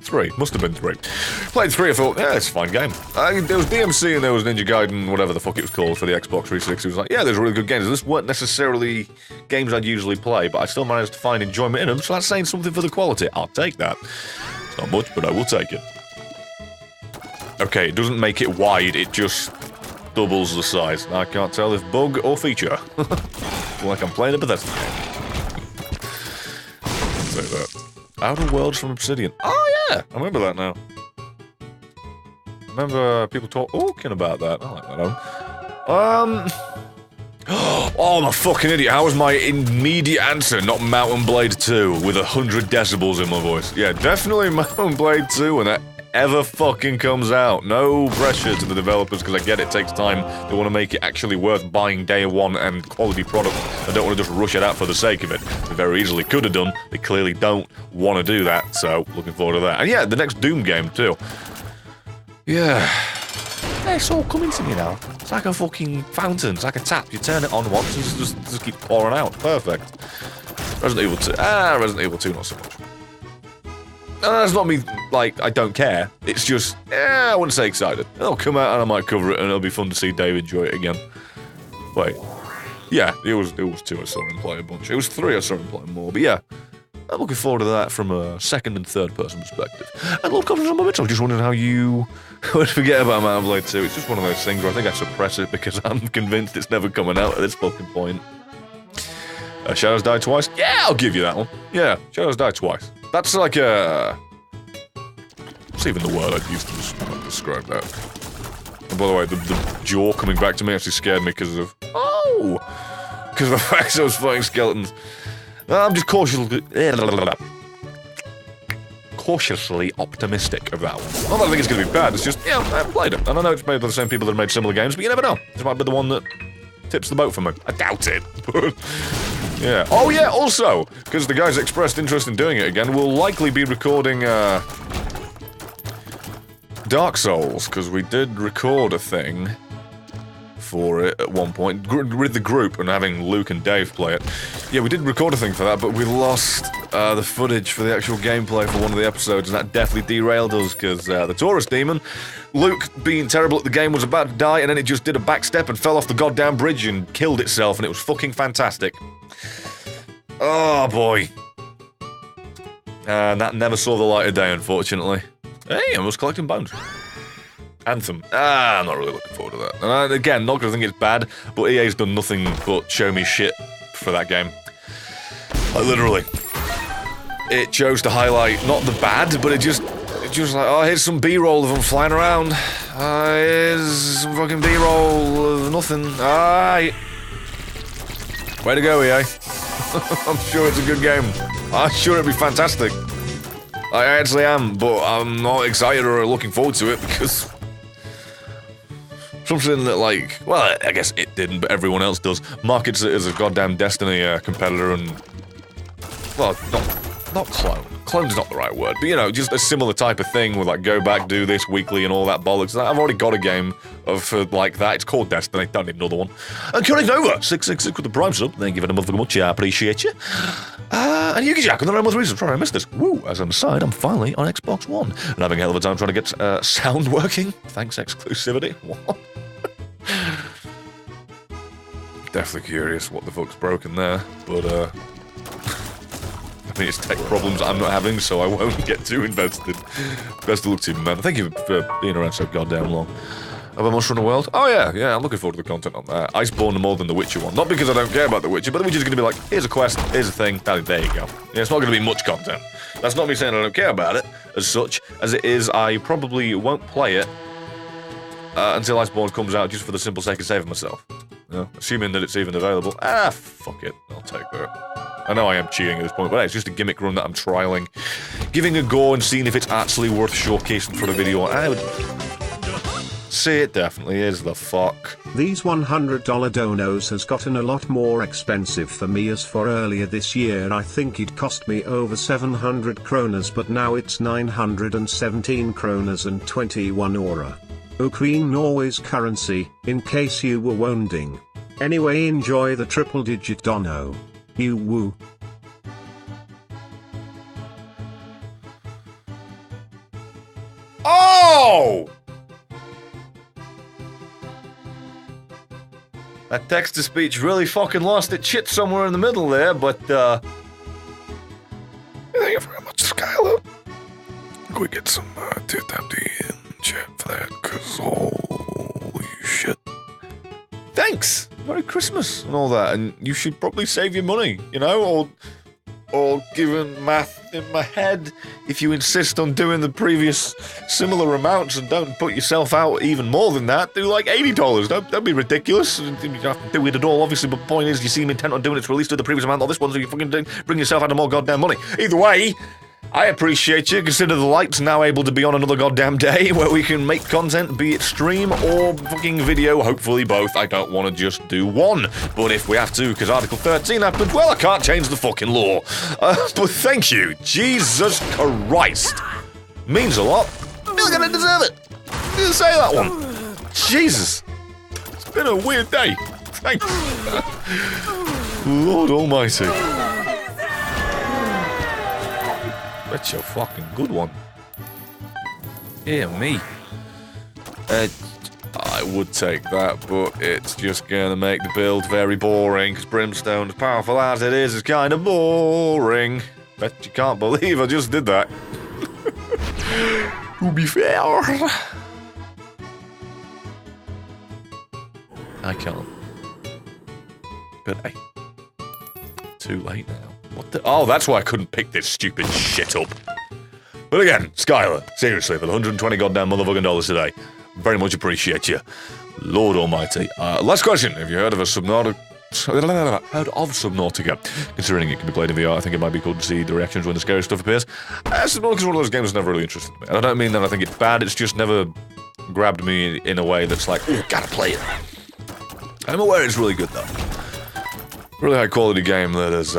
3. Must have been 3. Played 3, I thought, yeah, it's a fine game. There was DMC and there was Ninja Gaiden, whatever the fuck it was called, for the Xbox 360. It was like, yeah, there's really good games. This weren't necessarily games I'd usually play, but I still managed to find enjoyment in them, so that's saying something for the quality. I'll take that. It's not much, but I will take it. Okay, it doesn't make it wide, it just doubles the size. I can't tell if bug or feature. Like I'm playing a Bethesda game. Say that. Outer Worlds from Obsidian. Oh yeah, I remember that now. I remember people talking about that. I like that one. Oh, I'm a fucking idiot. How was my immediate answer not Mountain Blade 2 with 100 decibels in my voice? Yeah, definitely Mountain Blade 2 and ever fucking comes out. No pressure to the developers, because I get it takes time. They want to make it actually worth buying day one and quality product. I don't want to just rush it out for the sake of it. They very easily could have done. They clearly don't want to do that, so looking forward to that. And yeah, the next Doom game too. Yeah. It's all coming to me now. It's like a fucking fountain. It's like a tap. You turn it on once and just keep pouring out. Perfect. Resident Evil 2. Resident Evil 2 not so much. That's not me, like, I don't care. It's just, I wouldn't say excited. It'll come out and I might cover it and it'll be fun to see Dave enjoy it again. Wait. Yeah, it was 2 I saw him play a bunch. It was 3 I saw him play more, but yeah. I'm looking forward to that from a second and third person perspective. And Lord Covenant on my Mitchell, just wondering how you would forget about Mount Blade 2. It's just one of those things where I think I suppress it because I'm convinced it's never coming out at this fucking point. Shadows Die Twice? Yeah, I'll give you that one. Yeah, Shadows Die Twice. That's like a... What's even the word I'd use to describe that? And by the way, the jaw coming back to me actually scared me because of... Oh! Because of the fact I was fighting skeletons. I'm just cautiously optimistic of that one. Not that I think it's going to be bad, it's just, yeah, I haven't played it. And I know it's made by the same people that made similar games, but you never know. This might be the one that tips the boat for me. I doubt it, but... Yeah. Oh yeah, also, because the guys expressed interest in doing it again, we'll likely be recording, Dark Souls, because we did record a thing for it at one point, with the group and having Luke and Dave play it. Yeah, we did record a thing for that, but we lost the footage for the actual gameplay for one of the episodes, and that definitely derailed us, because the Taurus Demon, Luke, being terrible at the game, was about to die, and then it just did a backstep and fell off the goddamn bridge and killed itself, and it was fucking fantastic. Oh, boy. And that never saw the light of day, unfortunately. Hey, I was collecting bones. Anthem. I'm not really looking forward to that. And again, not because I think it's bad, but EA's done nothing but show me shit for that game. Like, literally. It chose to highlight, not the bad, but it just like, oh, here's some B-roll of them flying around. Here's some fucking B-roll of nothing. Alright. Way to go, EA. I'm sure it's a good game. I'm sure it'll be fantastic. I actually am, but I'm not excited or looking forward to it because... Something that, like, well, I guess it didn't, but everyone else does. Markets it as a goddamn Destiny competitor and... Well, not clone. Clone's not the right word, but, you know, just a similar type of thing with, like, go back, do this weekly and all that bollocks. I've already got a game of, like that. It's called Destiny. Don't need another one. And Curry Nova, 666 with the Prime sub. Thank you very much. I appreciate you. And Yuki Jack on the Realm 3 sub. Sorry, I missed this. Woo! As an aside, I'm finally on Xbox One. And having a hell of a time trying to get sound working. Thanks, exclusivity. What? Definitely curious what the fuck's broken there, but I mean it's tech problems I'm not having, so I won't get too invested. Best of luck to you, man. Thank you for being around so goddamn long. Have I much run a world? Oh yeah, I'm looking forward to the content on that. Iceborne more than The Witcher one. Not because I don't care about The Witcher, but The Witcher's gonna be like, here's a quest, here's a thing, there you go. Yeah, it's not gonna be much content. That's not me saying I don't care about it, as such, as it is I probably won't play it until Iceborne comes out just for the simple sake of saving myself. Yeah, assuming that it's even available. Fuck it. I'll take that. I know I am cheating at this point, but hey, it's just a gimmick run that I'm trialing. Giving a go and seeing if it's actually worth showcasing for a video. I would say it definitely is the fuck. These $100 donos has gotten a lot more expensive for me, as for earlier this year I think it cost me over 700 kronas, but now it's 917 kronas and 21 öre. Ukraine Norway's currency, in case you were wondering. Anyway, enjoy the triple-digit dono. You woo. Oh! That text-to-speech really fucking lost its shit somewhere in the middle there, but, Thank you very much, Skylar. Can we get some, 2-tap-D in chat for that, cause holy shit. Thanks! Merry Christmas and all that, and you should probably save your money, you know, or given math in my head, if you insist on doing the previous similar amounts and don't put yourself out even more than that, do like $80. Don't be ridiculous. You don't have to do it at all, obviously, but the point is, you seem intent on doing it, so at least do the previous amount or this one, so you fucking bring yourself out of more goddamn money. Either way, I appreciate you. Consider the lights now able to be on another goddamn day where we can make content, be it stream or fucking video, hopefully both. I don't want to just do one, but if we have to, because Article 13 happened, well, I can't change the fucking law. But thank you. Jesus Christ. Means a lot. You're gonna deserve it. You say that one. Jesus. It's been a weird day. Thanks. Lord Almighty. That's a fucking good one. Yeah, me. I would take that, but it's just gonna make the build very boring, because Brimstone, as powerful as it is kind of boring. Bet you can't believe I just did that. To be fair. I can't. But hey. Too late now. What the? Oh, that's why I couldn't pick this stupid shit up. But again, Skylar, seriously, for the 120 goddamn motherfucking dollars today, very much appreciate you. Lord Almighty. Last question. Have you heard of Subnautica? Considering it can be played in VR, I think it might be cool to see the reactions when the scary stuff appears. Subnautica's one of those games that's never really interested me. And I don't mean that I think it's bad, it's just never grabbed me in a way that's like, ooh, gotta play it. I'm aware it's really good, though. Really high quality game that has,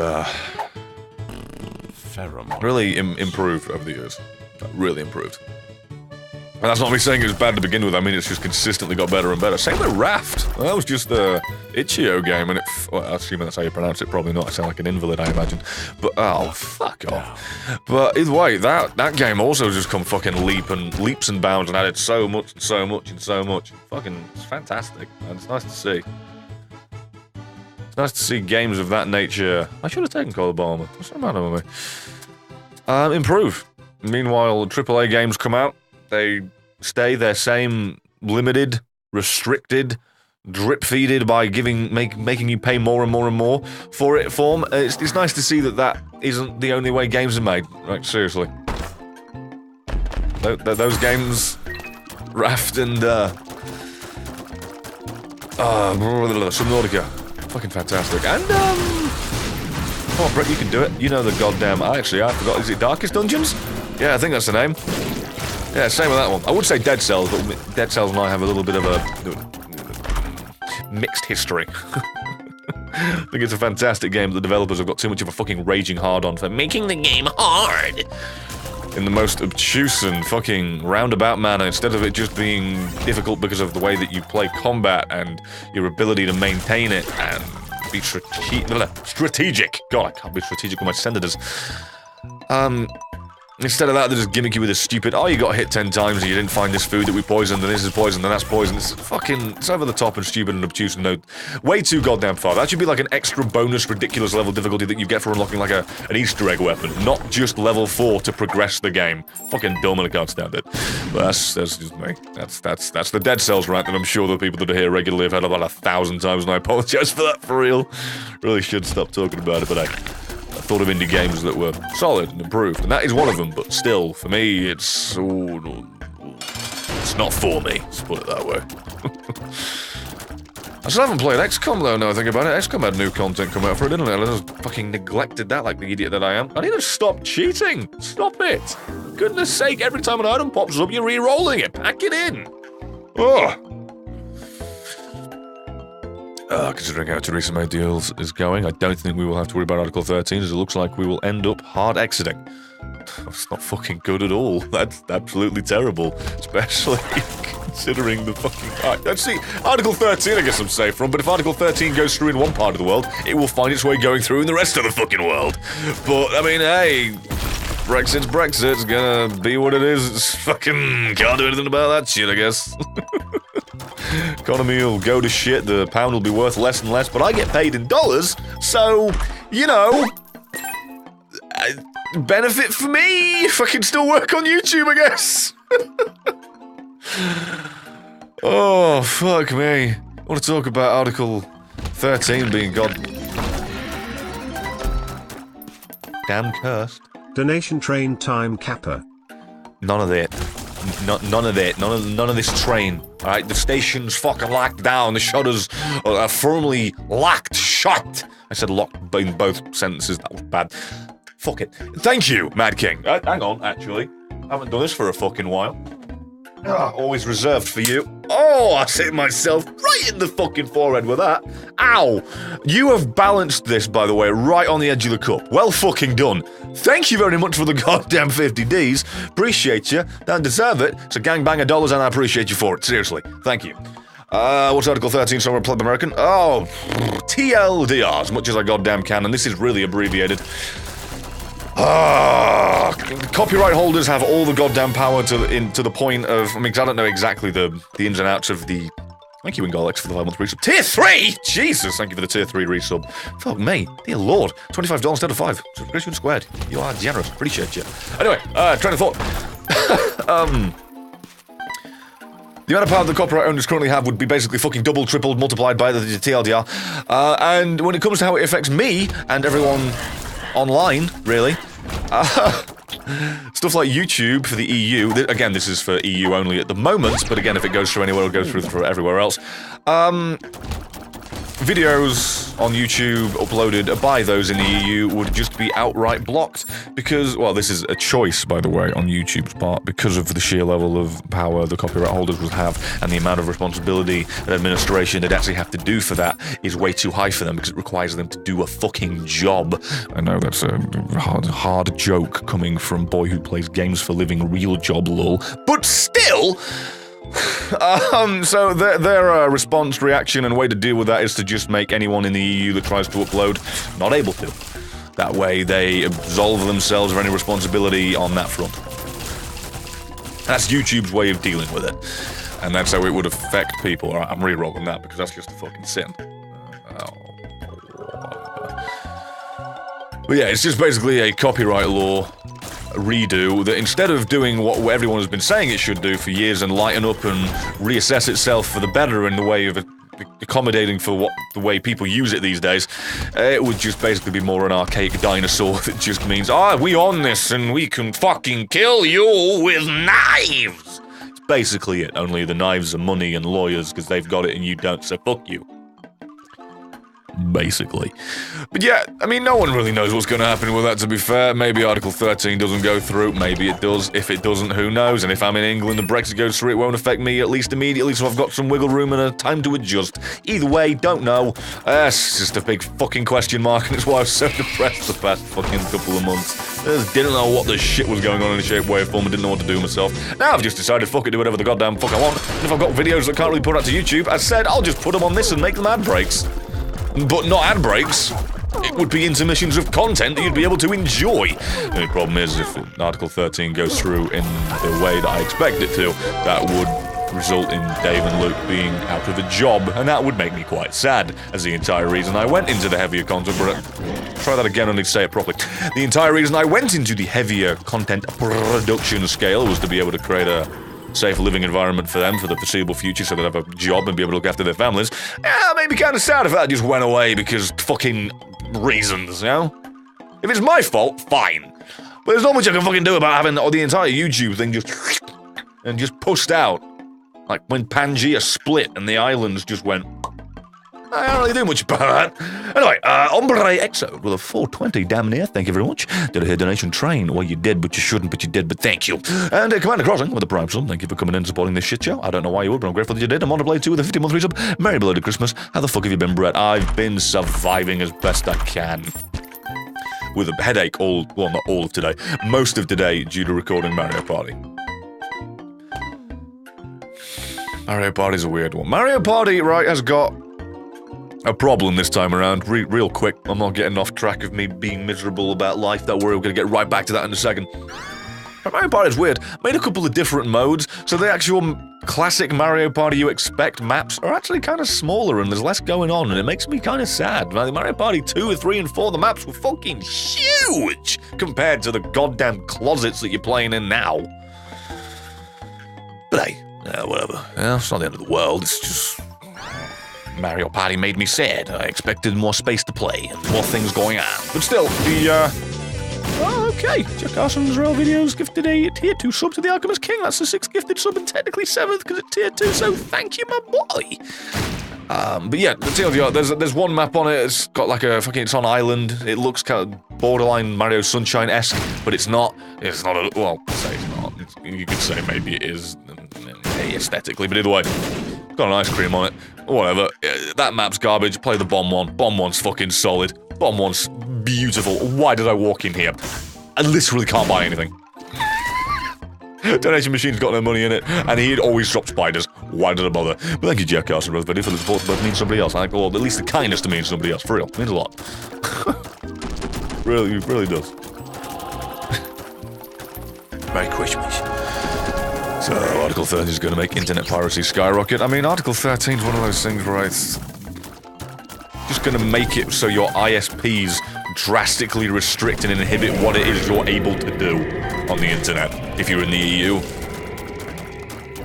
really improved over the years. Really improved. And that's not me saying it was bad to begin with, I mean it's just consistently got better and better. Same with Raft. That was just a itch.io game, and well, assuming that's how you pronounce it, probably not. I sound like an invalid, I imagine. But, oh, fuck off. But either way, that game also just come fucking leaps and bounds and added so much and so much and so much. Fucking, it's fantastic, and it's nice to see. It's nice to see games of that nature. I should have taken Call of Bomber. What's the matter with me? Improve. Meanwhile, AAA games come out. They stay their same limited, restricted, drip-feeded by making you pay more and more and more for it form. It's nice to see that isn't the only way games are made. Like, seriously. Those games, Raft and, Subnautica. Fucking fantastic. And, come on, Brett, you can do it. You know the goddamn... I forgot. Is it Darkest Dungeons? Yeah, I think that's the name. Yeah, same with that one. I would say Dead Cells, but Dead Cells and I have a little bit of a mixed history. I think it's a fantastic game, but the developers have got too much of a fucking raging hard-on for making the game hard in the most obtuse and fucking roundabout manner, instead of it just being difficult because of the way that you play combat and your ability to maintain it and be strategic. God, I can't be strategic with my senators. Instead of that, they just gimmick you with a stupid, oh, you got hit 10 times and you didn't find this food that we poisoned, and this is poisoned, and that's poisoned. It's fucking, it's over the top and stupid and obtuse and no, way too goddamn far. That should be like an extra bonus ridiculous level difficulty that you get for unlocking like an Easter egg weapon, not just level 4 to progress the game. Fucking dumb, and I can't stand it. But that's just me. That's the Dead Cells rant, and I'm sure the people that are here regularly have heard about 1,000 times, and I apologize for that, for real. Really should stop talking about it, but hey. I thought of indie games that were solid and improved, and that is one of them, but still, for me, it's not for me, let's put it that way. I still haven't played XCOM, though, now I think about it. XCOM had new content come out for it, didn't it? I just fucking neglected that like the idiot that I am. I need to stop cheating! Stop it! For goodness sake, every time an item pops up, you're re-rolling it! Pack it in! Ugh! Considering how Theresa May deals is going, I don't think we will have to worry about Article 13, as it looks like we will end up hard exiting. That's not fucking good at all. That's absolutely terrible. Especially considering the fucking... Let's see, Article 13 I guess I'm safe from, but if Article 13 goes through in one part of the world, it will find its way going through in the rest of the fucking world. But, I mean, hey... Brexit's Brexit, it's gonna be what it is. It's fucking... Can't do anything about that shit, I guess. Economy will go to shit, the pound will be worth less and less, but I get paid in dollars, so, you know, benefit for me if I can still work on YouTube, I guess. Oh, fuck me. I want to talk about Article 13 being damn cursed. Donation train time capper. None of that. None of that. None of this train. Alright, the station's fucking locked down. The shutters are firmly locked shut. I said locked in both sentences. That was bad. Fuck it. Thank you, Mad King. Hang on, actually. I haven't done this for a fucking while. Always reserved for you. Oh, I hit myself right in the fucking forehead with that. Ow! You have balanced this, by the way, right on the edge of the cup. Well fucking done. Thank you very much for the goddamn 50Ds. Appreciate you. Don't deserve it. It's a gangbang of dollars and I appreciate you for it. Seriously. Thank you. What's Article 13 somewhere Pleb American? Oh, TLDR, as much as I goddamn can, and this is really abbreviated. Copyright holders have all the goddamn power to the point of, I mean, because I don't know exactly the ins and outs of the. Thank you, Ingalex, for the 5-month resub. Tier 3! Jesus, thank you for the Tier 3 resub. Fuck me, dear lord. $25 instead of 5. Subscription squared. You are generous. Appreciate you. Anyway, train of thought. The amount of power the copyright owners currently have would be basically fucking double, tripled, multiplied by the TLDR. And when it comes to how it affects me and everyone online, really, stuff like YouTube for the EU, again, this is for EU only at the moment, but again, if it goes through anywhere, it'll go through for everywhere else. Videos on YouTube uploaded by those in the EU would just be outright blocked because, well, this is a choice, by the way, on YouTube's part, because of the sheer level of power the copyright holders would have and the amount of responsibility and administration they'd actually have to do for that is way too high for them because it requires them to do a fucking job. I know that's a hard joke coming from boy who plays games for living, real job lol, but still... So their response, reaction, and way to deal with that is to just make anyone in the EU that tries to upload not able to. That way they absolve themselves of any responsibility on that front. That's YouTube's way of dealing with it. And that's how it would affect people. Alright, I'm re-rolling that because that's just a fucking sin. But yeah, it's just basically a copyright law redo that instead of doing what everyone has been saying it should do for years and lighten up and reassess itself for the better in the way of accommodating for the way people use it these days, it would just basically be more an archaic dinosaur that just means, we on this and we can fucking kill you with knives. It's basically it, only the knives are money and lawyers because they've got it and you don't, so fuck you. Basically. But yeah, I mean, no one really knows what's going to happen with that, to be fair. Maybe Article 13 doesn't go through, maybe it does. If it doesn't, who knows? And if I'm in England and Brexit goes through, it won't affect me, at least immediately, so I've got some wiggle room and a time to adjust. Either way, don't know. It's just a big fucking question mark, and it's why I was so depressed the past fucking couple of months. I just didn't know what the shit was going on in a shape, way, or form, and didn't know what to do myself. Now I've just decided, fuck it, do whatever the goddamn fuck I want. And if I've got videos that can't really put out to YouTube, as said, I'll just put them on this and make them ad breaks. But not ad breaks. It would be intermissions of content that you'd be able to enjoy. The only problem is if Article 13 goes through in the way that I expect it to, that would result in Dave and Luke being out of a job, and that would make me quite sad, as the entire reason I went into the heavier content... Try that again, I need to say it properly. The entire reason I went into the heavier content production scale was to be able to create a safe living environment for them for the foreseeable future so they'd have a job and be able to look after their families. Yeah, it made me kind of sad if that just went away because fucking reasons, you know? If it's my fault, fine. But there's not much I can fucking do about having the entire YouTube thing just pushed out. Like when Pangea split and the islands just went... I don't really do much about that. Anyway, Ombre Exo with a 420, damn near. Thank you very much. Did I hear donation train? Well, you did, but you shouldn't, but you did, but thank you. And Commander Crossing with a Prime sub. Thank you for coming in and supporting this shit show. I don't know why you would, but I'm grateful that you did. I'm on to play 2 with a 50-month resub. Merry belated Christmas. How the fuck have you been, Brett? I've been surviving as best I can. With a headache well, not all of today. Most of today due to recording Mario Party. Mario Party's a weird one. Mario Party, right, has got a problem this time around. Real quick, I'm not getting off track of me being miserable about life. Don't worry, we're gonna get right back to that in a second. Mario Party's weird. Made a couple of different modes, so the actual classic Mario Party you expect maps are actually kind of smaller and there's less going on, and it makes me kind of sad. Mario Party 2, 3, and 4, the maps were fucking huge compared to the goddamn closets that you're playing in now. But hey, whatever. Yeah, it's not the end of the world, it's just... Mario Party made me sad. I expected more space to play and more things going on. But still, Oh, okay. Jack Carson's Rail Videos gifted a tier 2 sub to the Alchemist King. That's the 6th gifted sub and technically 7th because it's tier 2, so thank you, my boy. But yeah, the TLDR, there's one map on it. It's got like a fucking, it's on island. It looks kind of borderline Mario Sunshine-esque, but it's not. It's not a, well, say it's not. You could say maybe it is aesthetically, but either way, it's got an ice cream on it. Whatever. That map's garbage. Play the bomb one. Bomb one's fucking solid. Bomb one's beautiful. Why did I walk in here? I literally can't buy anything. Donation machine's got no money in it, and he'd always drop spiders. Why did I bother? But thank you, Jack Carson, for the support, but it means somebody else. I think, well, at least the kindness to me and somebody else. For real. It means a lot. Really, it really does. Merry Christmas. So, Article 13 is going to make internet piracy skyrocket. I mean, Article 13 is one of those things where it's just going to make it so your ISPs drastically restrict and inhibit what it is you're able to do on the internet if you're in the EU.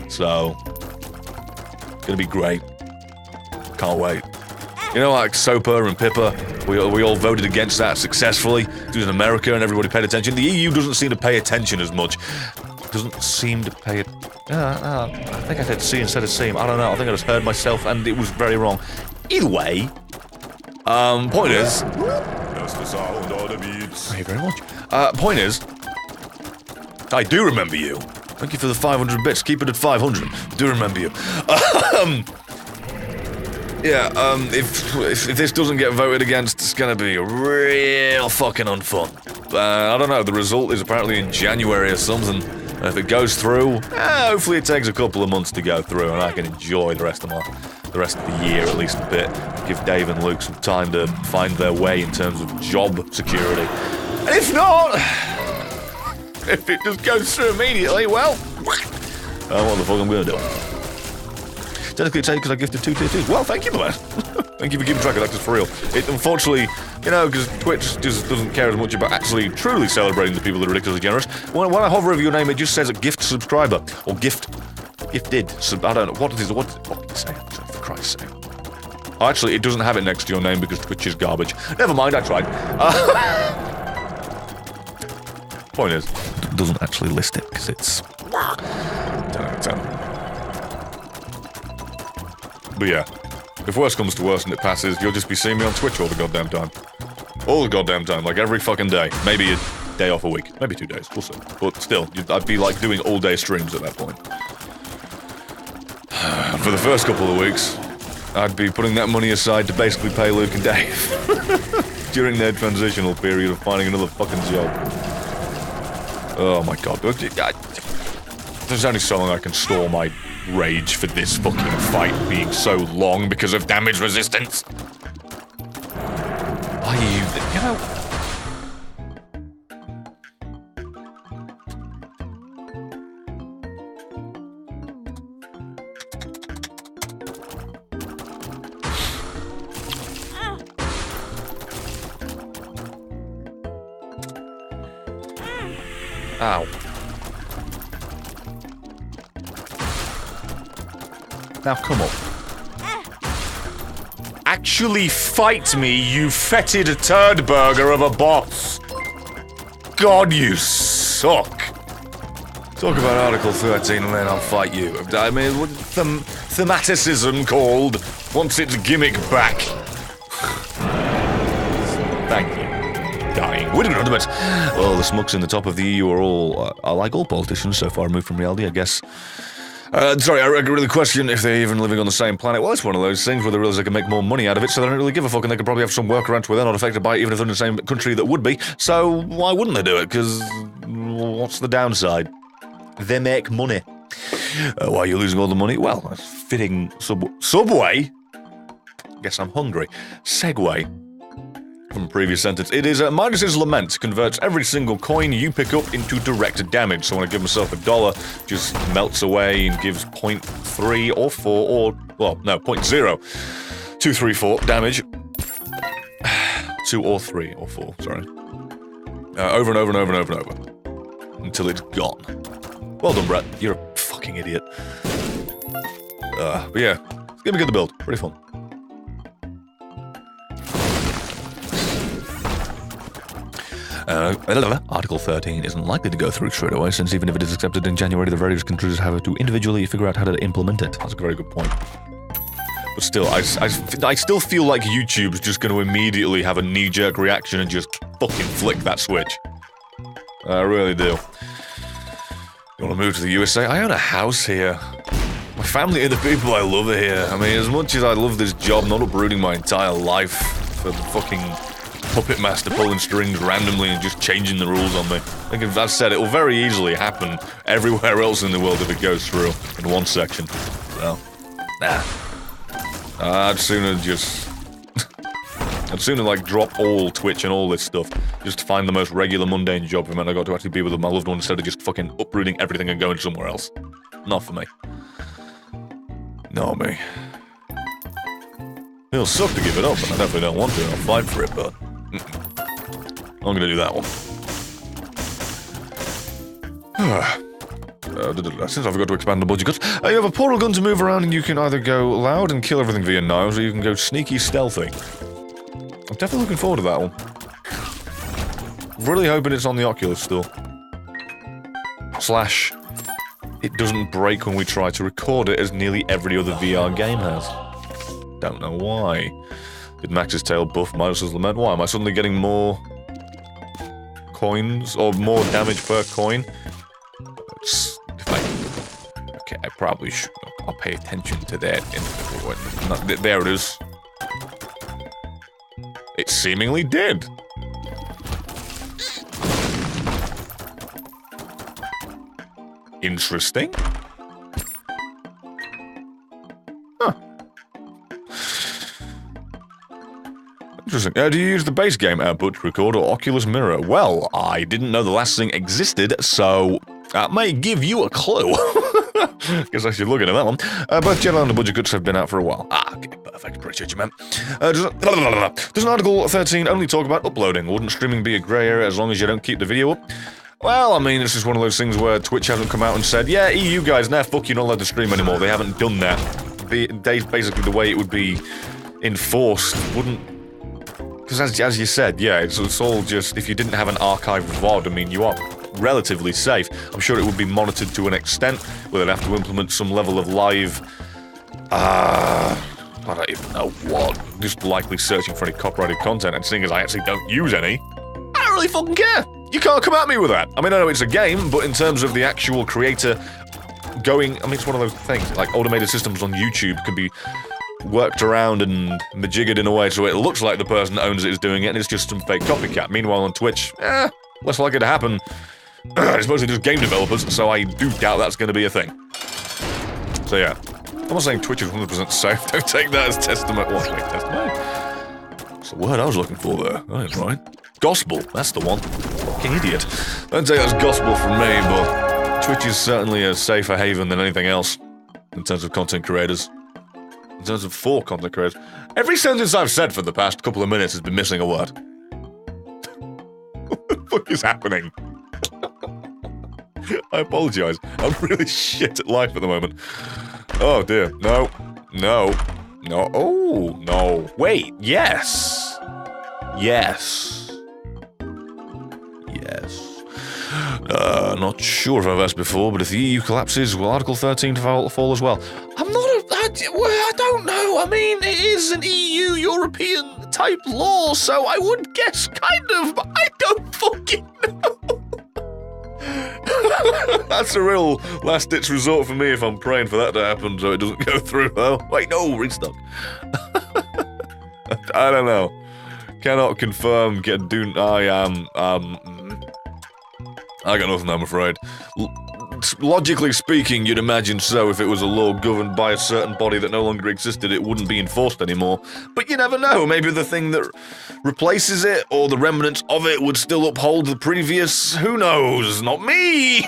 So, it's gonna be great. Can't wait. You know, like SOPA and PIPA, we all voted against that successfully. It was in America and everybody paid attention. The EU doesn't seem to pay attention as much. Doesn't seem to pay it. I think I said C instead of seem. I don't know. I think I just heard myself and it was very wrong. Either way, point is. That's the sound of the beats. Thank you very much. Point is, I do remember you. Thank you for the 500 bits. Keep it at 500. I do remember you. Yeah, if this doesn't get voted against, it's gonna be real fucking unfun. I don't know, the result is apparently in January or something. And if it goes through, hopefully it takes a couple of months to go through and I can enjoy the rest of the year at least a bit. Give Dave and Luke some time to find their way in terms of job security. And if not, if it just goes through immediately, well, what the fuck I'm gonna do? Technically it's because I gifted 2 tier 2s. Well, thank you for that. Thank you for keeping track of that, because for real. It unfortunately, you know, because Twitch just doesn't care as much about actually truly celebrating the people that are ridiculously generous. When I hover over your name, it just says a gift subscriber. Or gifted. I don't know. What can you say? For Christ's sake. Oh, actually, it doesn't have it next to your name because Twitch is garbage. Never mind, I tried. Point is, it doesn't actually list it because it's... But yeah, if worse comes to worse and it passes, you'll just be seeing me on Twitch all the goddamn time. All the goddamn time, like every fucking day. Maybe a day off a week. Maybe 2 days, we'll see. But still, I'd be like doing all-day streams at that point. For the first couple of weeks, I'd be putting that money aside to basically pay Luke and Dave. During their transitional period of finding another fucking job. Oh my god. There's only so long I can store my rage for this fucking fight being so long because of damage resistance. You know... Ow. Now come on. Actually fight me, you fetid turd burger of a boss. God, you suck. Talk about Article 13 and then I'll fight you. I mean, what thematicism called wants its gimmick back. Thank you. Dying. Well, the smucks in the top of the EU are all, like all politicians, so far removed from reality, I guess. Sorry, I really question if they're even living on the same planet. Well, it's one of those things where they realize they can make more money out of it, so they don't really give a fuck, and they could probably have some workarounds where they're not affected by it, even if they're in the same country that would be. So why wouldn't they do it? Because what's the downside? They make money. Why are you losing all the money? Well, that's fitting Subway? Guess I'm hungry. Segway. From a previous sentence. It is Midas's Lament converts every single coin you pick up into direct damage. So when I give myself $1, just melts away and gives 0.3 or 4 or, well, no, 0.0234 damage. 2 or 3 or 4, sorry. Over and over and over and over and over. Until it's gone. Well done, Brett. You're a fucking idiot. But yeah, it's gonna be good to build. Pretty fun. Article 13 isn't likely to go through straight away, since even if it is accepted in January, the various countries have to individually figure out how to implement it. That's a very good point. But still, I still feel like YouTube's just going to immediately have a knee-jerk reaction and just fucking flick that switch. I really do. You want to move to the USA? I own a house here. My family and the people I love are here. I mean, as much as I love this job, not uprooting my entire life for the fucking puppet master pulling strings randomly and just changing the rules on me. I think, as I said, it will very easily happen everywhere else in the world if it goes through in one section. So, nah. I'd sooner just... I'd sooner, like, drop all Twitch and all this stuff. Just find the most regular, mundane job, and I got to actually be with my loved one instead of just fucking uprooting everything and going somewhere else. Not for me. Not me. It'll suck to give it up, and I definitely don't want to. I'll fight for it, but... I'm gonna do that one. Since I forgot to expand the budget cuts, you have a portal gun to move around, and you can either go loud and kill everything via knives, or you can go sneaky stealthy. I'm definitely looking forward to that one. Really hoping it's on the Oculus still. Slash, it doesn't break when we try to record it, as nearly every other VR game has. Don't know why. Did Max's tail buff Midas's lament? Why am I suddenly getting more coins or more damage per coin? Okay, I probably should. I'll pay attention to that. There it is. It seemingly did. Interesting. Huh. Interesting. Do you use the base game output to record or Oculus Mirror? Well, I didn't know the last thing existed, so that may give you a clue. Guess I should look into that one. Both Jedi and the budget cuts have been out for a while. Okay, perfect. Appreciate you, man. Does an Article 13 only talk about uploading? Wouldn't streaming be a grey area as long as you don't keep the video up? Well, I mean, it's just one of those things where Twitch hasn't come out and said, yeah, EU guys, nah, fuck, you're not allowed to stream anymore. They haven't done that. Basically, the way it would be enforced wouldn't... Because as you said, yeah, it's all just, if you didn't have an archive VOD, I mean, you are relatively safe. I'm sure it would be monitored to an extent, where they'd have to implement some level of live... I don't even know what. Just likely searching for any copyrighted content, and seeing as I actually don't use any, I don't really fucking care. You can't come at me with that. I mean, I know it's a game, but in terms of the actual creator going... I mean, it's one of those things, like automated systems on YouTube can be worked around and majiggered in a way so it looks like the person that owns it is doing it, and it's just some fake copycat. Meanwhile, on Twitch, less likely to happen. It's mostly just game developers, so I do doubt that's going to be a thing. So yeah. I'm not saying Twitch is 100% safe. Don't take that as testament. What? Wait, testament? That's the word I was looking for there. That is right. Gospel. That's the one. Fucking idiot. Don't take that as gospel from me, but Twitch is certainly a safer haven than anything else in terms of content creators. In terms of for content creators. Every sentence I've said for the past couple of minutes has been missing a word. What the fuck is happening? I apologize. I'm really shit at life at the moment. Oh dear. No. No. No. Oh, no. Wait. Yes. Yes. Yes. Not sure if I've asked before, but if the EU collapses, will Article 13 fall as well? I don't know. I mean, it is an EU European type law, so I would guess kind of, but I don't fucking know. That's a real last-ditch resort for me if I'm praying for that to happen so it doesn't go through, though. Wait, no, restock. I don't know. Cannot confirm, I got nothing, I'm afraid. Logically speaking, you'd imagine so. If it was a law governed by a certain body that no longer existed, it wouldn't be enforced anymore. But you never know. Maybe the thing that replaces it, or the remnants of it, would still uphold the previous. Who knows? Not me!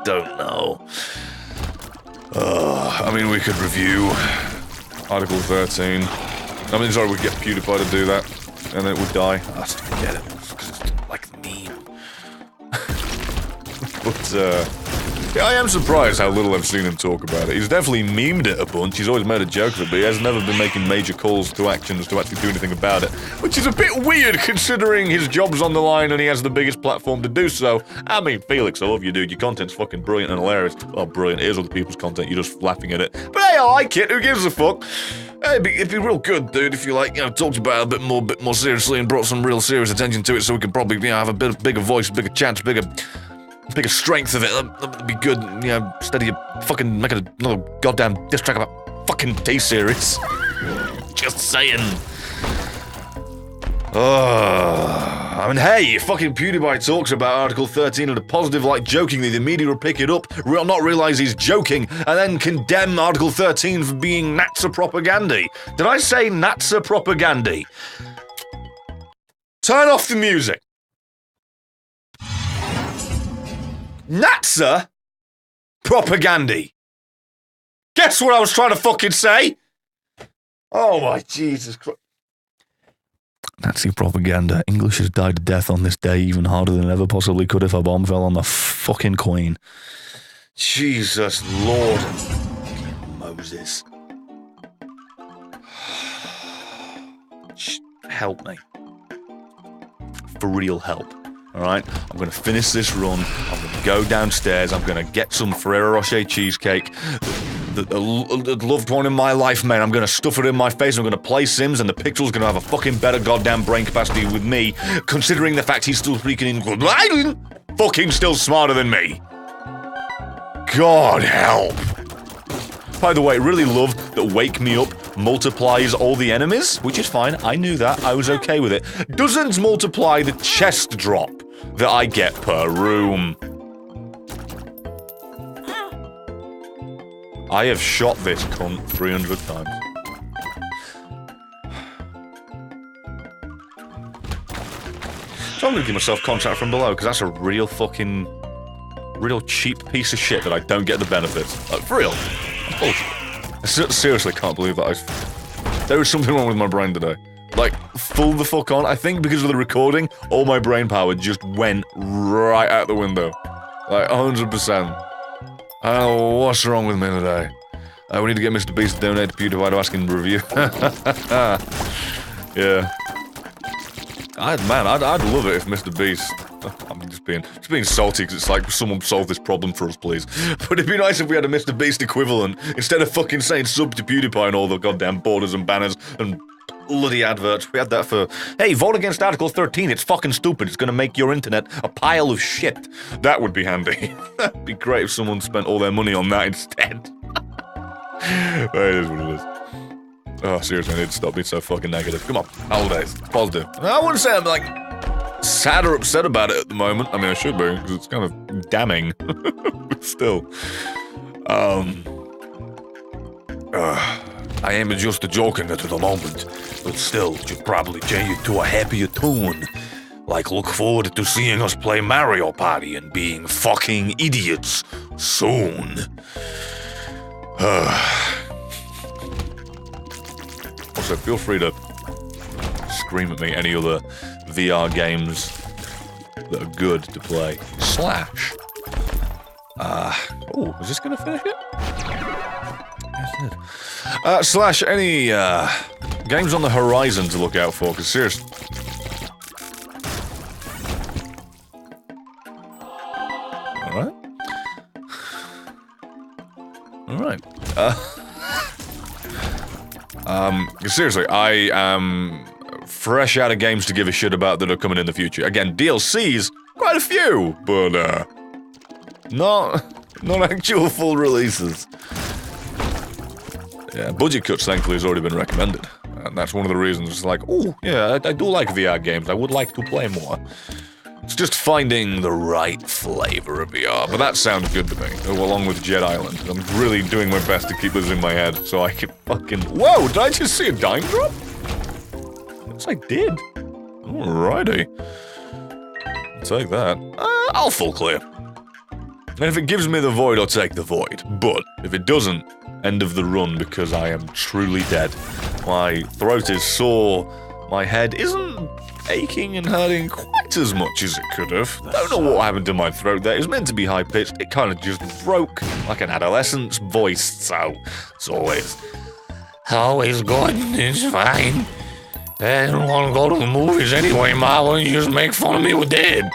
Don't know. I mean, we could review Article 13. I mean, sorry, we'd get PewDiePie to do that, and then it would die. I still forget it, because it's like the meme. But, Yeah, I am surprised how little I've seen him talk about it. He's definitely memed it a bunch. He's always made a joke of it, but he has never been making major calls to actions to actually do anything about it, which is a bit weird considering his job's on the line and he has the biggest platform to do so. I mean, Felix, I love you, dude. Your content's fucking brilliant and hilarious. Well, brilliant. Here's other people's content. You're just laughing at it. But hey, I like it. Who gives a fuck? Hey, it'd be real good, dude, if you, like, you know, talked about it a bit more seriously and brought some real serious attention to it so we can probably, you know, have a bigger voice, bigger chance, bigger strength of it. That'd be good, you know, instead of you fucking making another goddamn diss track about fucking T-series. Just saying. I mean, hey, fucking PewDiePie talks about Article 13 in a positive light jokingly, the media will pick it up, not realize he's joking, and then condemn Article 13 for being Nazi propaganda. Did I say Nazi propaganda? Turn off the music. Nazi propaganda. Guess what I was trying to fucking say? Oh my Jesus Christ. Nazi propaganda. English has died a death on this day even harder than it ever possibly could if a bomb fell on the fucking Queen. Jesus Lord. Moses. Help me. For real help. Alright? I'm going to finish this run. I'm going to go downstairs. I'm going to get some Ferrero Rocher cheesecake. The loved one in my life, man. I'm going to stuff it in my face. I'm going to play Sims, and the Pixel's going to have a fucking better goddamn brain capacity with me, considering the fact he's still speaking in fucking still smarter than me. God help. By the way, really love that Wake Me Up multiplies all the enemies, which is fine. I knew that. I was okay with it. Doesn't multiply the chest drop that I get per room. I have shot this cunt 300 times. So I'm gonna give myself contact from below, because that's a real cheap piece of shit that I don't get the benefits. Like, for real. That's bullshit. I seriously can't believe that there was something wrong with my brain today. Like, full the fuck on. I think because of the recording, all my brain power just went right out the window. Like, 100%. I don't know what's wrong with me today. We need to get Mr. Beast to donate to PewDiePie to ask him to review. Yeah. I'd love it if Mr. Beast... I'm just being salty because it's like, someone solve this problem for us, please. But it'd be nice if we had a Mr. Beast equivalent, instead of fucking saying sub to PewDiePie and all the goddamn borders and banners and bloody adverts. We had that for, hey, vote against Article 13, it's fucking stupid, it's gonna make your internet a pile of shit. That would be handy. That'd be great if someone spent all their money on that instead. But it is what it is. Oh, seriously, I need to stop being so fucking negative. Come on, holidays, positive. I wouldn't say I'm, like, sad or upset about it at the moment. I mean, I should be, because it's kind of damning. But still. I am just joking at the moment, but still, should probably change it to a happier tune. Like, look forward to seeing us play Mario Party and being fucking idiots soon. Also, feel free to scream at me any other VR games that are good to play. Slash. Oh, is this gonna finish it? Yes, it did. Slash any, games on the horizon to look out for, because seriously. Alright. Alright. Seriously, I am fresh out of games to give a shit about that are coming in the future. Again, DLCs, quite a few, but, not actual full releases. Yeah, budget cuts, thankfully, has already been recommended. And that's one of the reasons it's like, oh, yeah, I do like VR games. I would like to play more. It's just finding the right flavor of VR, but that sounds good to me, along with Jet Island. I'm really doing my best to keep this in my head, so I can fucking... Whoa, did I just see a dime drop? Yes, I did. Alrighty. I'll take that. I'll full clear. And if it gives me the void, I'll take the void. But if it doesn't, end of the run, because I am truly dead. My throat is sore, my head isn't aching and hurting quite as much as it could have. Don't know what happened to my throat there. It was meant to be high-pitched. It kind of just broke like an adolescent's voice, so it's always good. It's fine. I don't want to go to the movies anyway, Ma. Why don't you just make fun of me with Dad?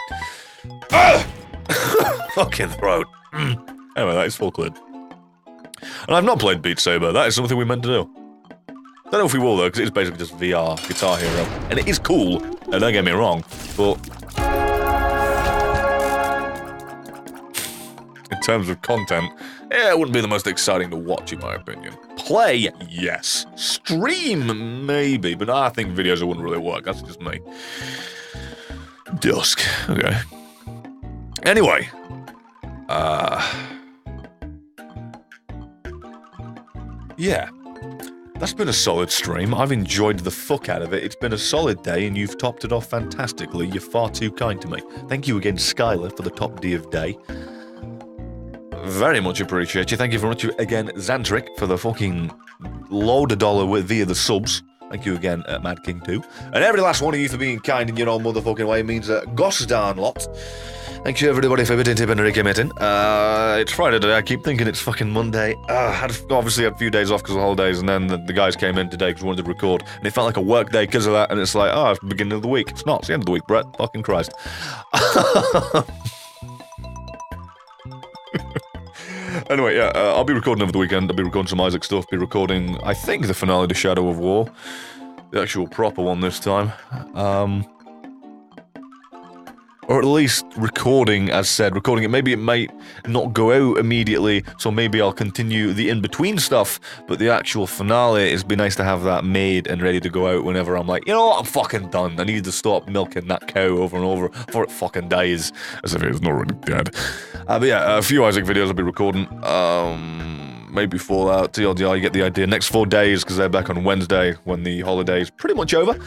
Fucking throat. Anyway, that is full cleared. And I've not played Beat Saber. That is something we meant to do. Don't know if we will, though, because it is basically just VR Guitar Hero. And it is cool, don't get me wrong, but in terms of content, it wouldn't be the most exciting to watch, in my opinion. Play, yes. Stream, maybe, but I think videos wouldn't really work. That's just me. Dusk. Okay. Anyway. Yeah. That's been a solid stream. I've enjoyed the fuck out of it. It's been a solid day, and you've topped it off fantastically. You're far too kind to me. Thank you again, Skylar, for the top D of day. Very much appreciate you. Thank you very much again, Xantric, for the fucking load of dollar via the subs. Thank you again, Mad King 2. And every last one of you for being kind in your own motherfucking way means gosh darn lot. Thank you everybody for bidding, tipping, and recommitting. It's Friday today. I keep thinking it's fucking Monday. I obviously had a few days off because of holidays, and then the guys came in today because we wanted to record, and it felt like a work day because of that, and it's like, oh, it's the beginning of the week. It's not. It's the end of the week, Brett. Fucking Christ. Anyway, yeah, I'll be recording over the weekend. I'll be recording some Isaac stuff. Be recording, I think, the finale to Shadow of War. The actual proper one this time. Or at least recording, as said, recording it. Maybe it might not go out immediately, so maybe I'll continue the in-between stuff, but the actual finale, it'd be nice to have that made and ready to go out whenever I'm like, you know what, I'm fucking done. I need to stop milking that cow over and over before it fucking dies, as if it's not already dead. But yeah, a few Isaac videos I'll be recording. Maybe Fallout, TLDR, you get the idea. Next 4 days, because they're back on Wednesday when the holiday's pretty much over.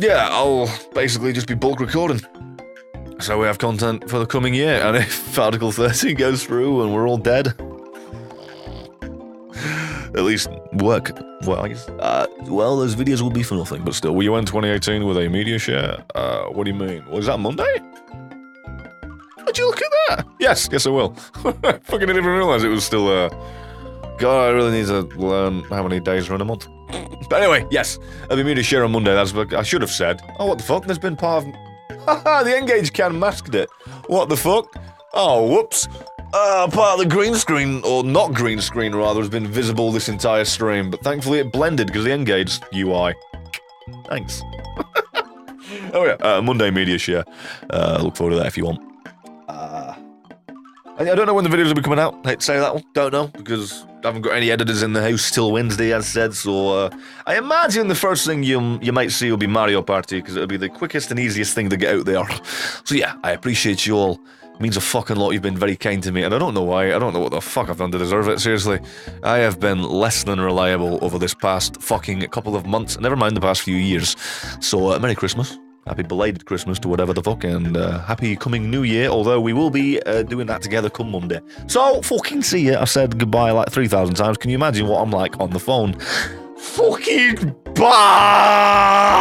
Yeah, I'll basically just be bulk recording. So we have content for the coming year, and if Article 13 goes through and we're all dead, at least work. Well, I guess. Well, those videos will be for nothing, but still. Will you end 2018 with a media share? What do you mean? Was that Monday? How'd you look at that? Yes, I will. Fucking didn't even realize it was still, God, I really need to learn how many days are in a month. But anyway, yes, I'll be media share on Monday. That's what I should have said. Oh, what the fuck? There's been part of... Haha, the Engage can masked it. What the fuck? Oh, whoops. Part of the green screen, or not green screen rather, has been visible this entire stream, but thankfully it blended because the Engage UI. Thanks. Oh yeah, Monday media share. Look forward to that if you want. I don't know when the videos will be coming out. I hate to say that one. Don't know, because I haven't got any editors in the house till Wednesday, as said, so I imagine the first thing you might see will be Mario Party, because it'll be the quickest and easiest thing to get out there. So yeah, I appreciate you all. It means a fucking lot. You've been very kind to me, and I don't know why. I don't know what the fuck I've done to deserve it, seriously. I have been less than reliable over this past fucking couple of months, never mind the past few years. So, Merry Christmas. Happy belated Christmas to whatever the fuck, and happy coming New Year, although we will be doing that together come Monday. So, fucking see ya. I've said goodbye like 3,000 times. Can you imagine what I'm like on the phone? Fucking bye!